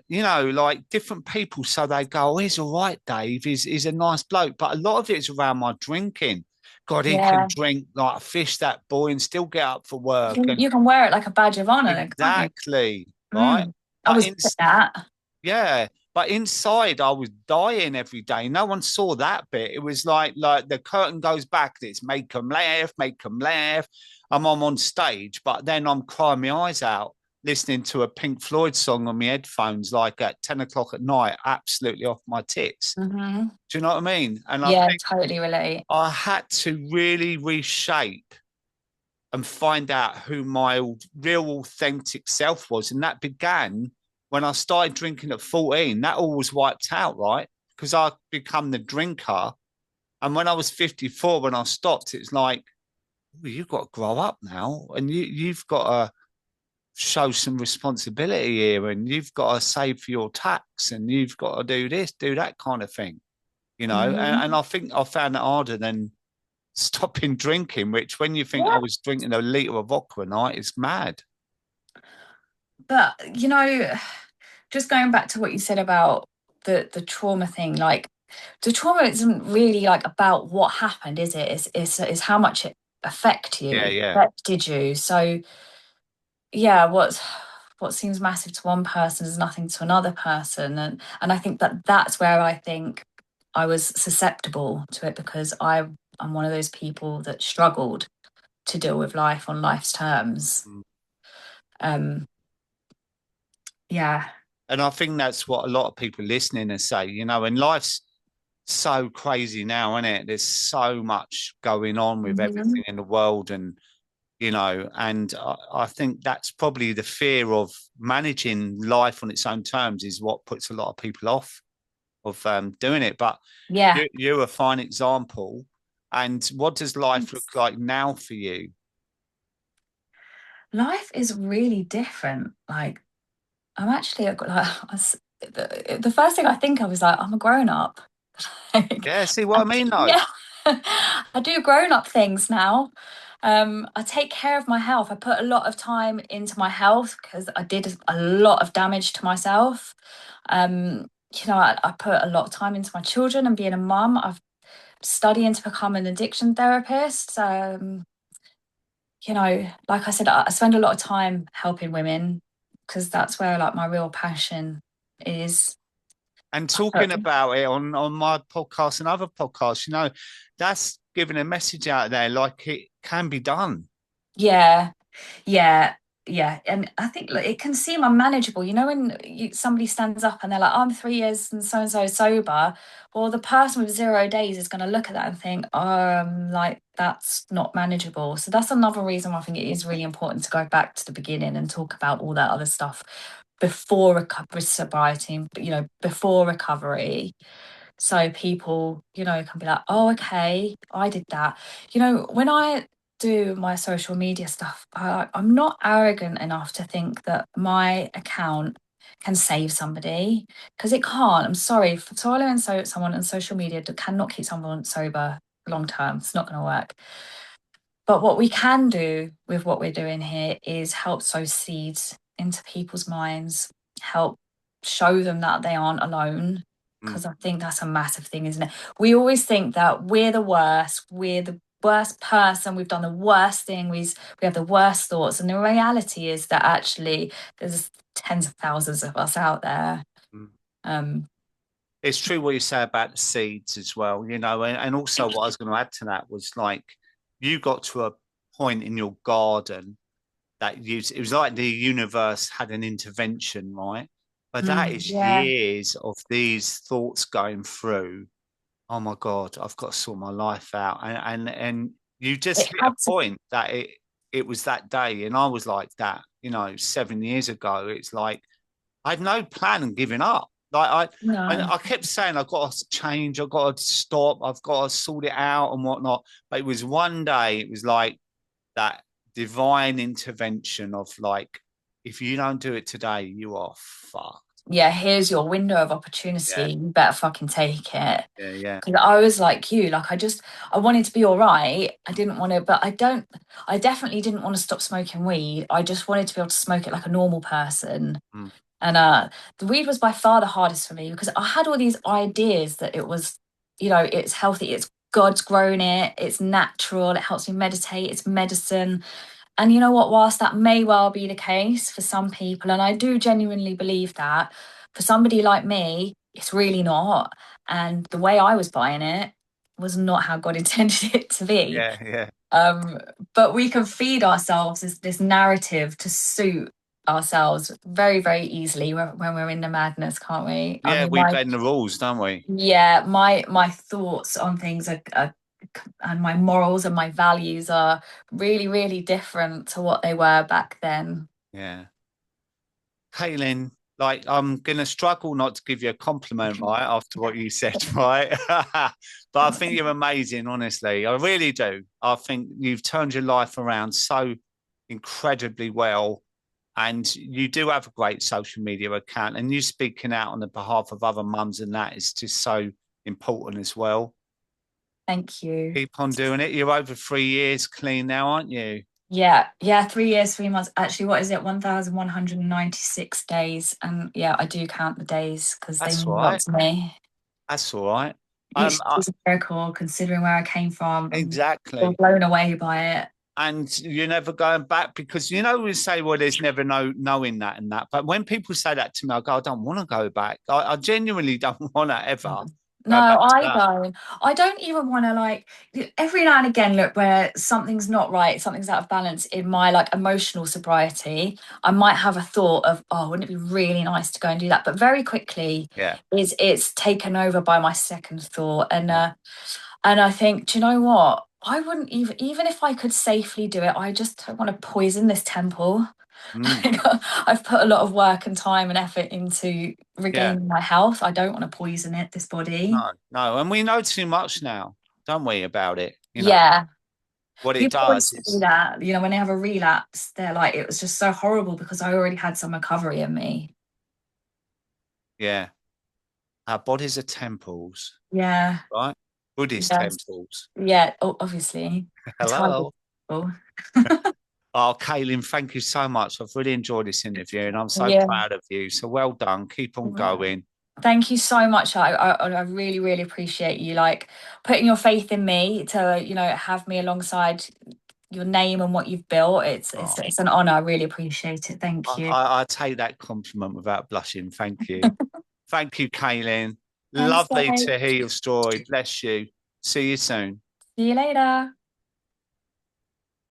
Speaker 1: you know, like different people. So they go, oh, he's all right, Dave. He's a nice bloke. But a lot of it's around my drinking. God, he can
Speaker 2: Yeah.
Speaker 1: drink like a fish, that boy, and still get up for work. And
Speaker 2: You can wear it like a badge of honor, then, can't you?
Speaker 1: exactly, right.
Speaker 2: Mm. I
Speaker 1: But
Speaker 2: was
Speaker 1: in
Speaker 2: good at that.
Speaker 1: Yeah, but inside I was dying every day. No one saw that bit. It was like the curtain goes back. It's make them laugh, make them laugh. I'm on stage, but then I'm crying my eyes out listening to a Pink Floyd song on my headphones, like at 10 o'clock at night, absolutely off my tits.
Speaker 2: Hmm.
Speaker 1: Do you know what I mean? And I
Speaker 2: Yeah,
Speaker 1: think
Speaker 2: totally relate.
Speaker 1: I had to really reshape and find out who my real authentic self was. And that began when I started drinking at 14. That all was wiped out, right? Because I become the drinker. And when I was 54, when I stopped, it's like, well, you've got to grow up now, and you've got to show some responsibility here, and you've got to save for your tax, and you've got to do this, do that kind of thing, you know. And
Speaker 2: Hmm.
Speaker 1: I think I found it harder than stopping drinking, which when you think I
Speaker 2: Yeah.
Speaker 1: was drinking a litre of vodka a night, is mad.
Speaker 2: But just going back to what you said about the trauma thing, like the trauma isn't really like about what happened, is it? It's how much it
Speaker 1: Yeah, yeah.
Speaker 2: affected you. So yeah, what seems massive to one person is nothing to another person, and I think that's where I think I was susceptible to it, because I'm one of those people that struggled to deal with life on life's terms.
Speaker 1: Mm.
Speaker 2: Um, yeah.
Speaker 1: And I think that's what a lot of people listening are say, you know, and life's so crazy now, isn't it? There's so much going on with
Speaker 2: Mhm.
Speaker 1: everything in the world, and you know, and I think that's probably the fear of managing life on its own terms is what puts a lot of people off of doing it. But
Speaker 2: Yeah.
Speaker 1: you're a fine example. And what does life look like now for you?
Speaker 2: Life is really different. Like I'm actually the first thing I think of is like I'm a grown up. Like,
Speaker 1: Yeah, see what I mean, though?
Speaker 2: yeah, I do grown up things now. I take care of my health. I put a lot of time into my health because I did a lot of damage to myself. I put a lot of time into my children and being a mum. I've studying to become an addiction therapist. Like I said, I spend a lot of time helping women because that's where like my real passion is.
Speaker 1: And talking about it on my podcast and other podcasts, you know, that's giving a message out there like it can be done.
Speaker 2: Yeah, yeah, yeah. And I think like, it can seem unmanageable. When somebody stands up and they're like, I'm 3 years and so sober. Well, the person with 0 days is going to look at that and think, like that's not manageable. So that's another reason why I think it is really important to go back to the beginning and talk about all that other stuff before recovery, sobriety, before recovery. So people, can be like, oh, okay, I did that. When I do my social media stuff, I'm not arrogant enough to think that my account can save somebody, because it can't. I'm sorry, for following someone on social media cannot keep someone sober. long term. It's not going to work. But what we can do with what we're doing here is help sow seeds into people's minds, help show them that they aren't alone.
Speaker 1: Mm.
Speaker 2: Because I think that's a massive thing, isn't it? We always think that we're the worst person, we've done the worst thing, we have the worst thoughts. And the reality is that actually there's tens of thousands of us out there.
Speaker 1: Mm.
Speaker 2: Um,
Speaker 1: It's true what you say about the seeds as well, and also what I was going to add to that was like you got to a point in your garden that it was like the universe had an intervention, right? But that is
Speaker 2: yeah,
Speaker 1: years of these thoughts going through. Oh my God, I've got to sort my life out. And you just
Speaker 2: it
Speaker 1: hit a
Speaker 2: had to.
Speaker 1: point that it was that day. And I was like that, 7 years ago. It's like I had no plan on giving up. Like
Speaker 2: No.
Speaker 1: I kept saying I've got to change, I've got to stop, I've got to sort it out and whatnot. But it was one day, it was like that divine intervention of like, if you don't do it today, you are fucked.
Speaker 2: Yeah, here's your window of
Speaker 1: Yeah,
Speaker 2: opportunity. You better fucking take it.
Speaker 1: yeah, yeah.
Speaker 2: Because I was like you, like I wanted to be all right. I didn't want to, but I definitely didn't want to stop smoking weed. I just wanted to be able to smoke it like a normal person.
Speaker 1: Mm.
Speaker 2: And the weed was by far the hardest for me because I had all these ideas that it was, it's healthy, it's God's grown it, it's natural, it helps me meditate, it's medicine. And you know what, whilst that may well be the case for some people, and I do genuinely believe that, for somebody like me, it's really not. And the way I was buying it was not how God intended it to be.
Speaker 1: Yeah, yeah.
Speaker 2: Um, but we can feed ourselves this narrative to suit ourselves very, very easily when we're in the madness, can't we? I
Speaker 1: Yeah,
Speaker 2: mean,
Speaker 1: we bend the rules, don't we?
Speaker 2: my thoughts on things are and my morals and my values are really, really different to what they were back then.
Speaker 1: Yeah. Kaylin, like I'm gonna struggle not to give you a compliment, right, after what you said, right? But I think you're amazing, honestly. I really do. I think you've turned your life around so incredibly well. And you do have a great social media account, and you speaking out on the behalf of other mums and that is just so important as well.
Speaker 2: Thank you.
Speaker 1: Keep on doing it. You're over 3 years clean now, aren't you?
Speaker 2: Yeah, 3 years, 3 months. Actually, what is it? 1,196 days. And yeah, I do count the days because they
Speaker 1: That's
Speaker 2: mean
Speaker 1: all
Speaker 2: a lot
Speaker 1: right.
Speaker 2: to me.
Speaker 1: That's all right.
Speaker 2: Each
Speaker 1: I,
Speaker 2: is a miracle considering where I came from. I'm still
Speaker 1: exactly.
Speaker 2: blown away by it.
Speaker 1: And you're never going back because we say, well, there's never no knowing that and that. But when people say that to me, I go, I don't want to go back. I genuinely don't want to ever
Speaker 2: No,
Speaker 1: go back to
Speaker 2: I
Speaker 1: that.
Speaker 2: don't. I don't even want to like every now and again look where something's not right, something's out of balance in my like emotional sobriety. I might have a thought of, oh, wouldn't it be really nice to go and do that? But very quickly
Speaker 1: Yeah.
Speaker 2: it's taken over by my second thought.
Speaker 1: Yeah.
Speaker 2: And I think, do you know what? I wouldn't even if I could safely do it, I just don't want to poison this temple.
Speaker 1: Mm.
Speaker 2: I've put a lot of work and time and effort into
Speaker 1: Yeah.
Speaker 2: regaining my health. I don't want to poison it, this body.
Speaker 1: No, no. And we know too much now, don't we, about it?
Speaker 2: Yeah.
Speaker 1: What it
Speaker 2: People always
Speaker 1: does
Speaker 2: say
Speaker 1: is,
Speaker 2: that, when they have a relapse, they're like, it was just so horrible because I already had some recovery in me.
Speaker 1: yeah, our bodies are temples,
Speaker 2: Yeah.
Speaker 1: right? Buddhist
Speaker 2: Yes.
Speaker 1: temples.
Speaker 2: Yeah. Oh, obviously. Entirely.
Speaker 1: Hello. Oh, Kaylin, thank you so much. I've really enjoyed this interview and I'm so
Speaker 2: Yeah.
Speaker 1: proud of you. So well done. Keep on going.
Speaker 2: Thank you so much. I really, really appreciate you like putting your faith in me to, have me alongside your name and what you've built. It's
Speaker 1: Oh,
Speaker 2: it's it's an honor. I really appreciate it. Thank you.
Speaker 1: I take that compliment without blushing. Thank you. Thank you, Kaylin.
Speaker 2: Thanks,
Speaker 1: Lovely
Speaker 2: guys.
Speaker 1: to hear your story. Bless you. See you soon.
Speaker 2: See you later.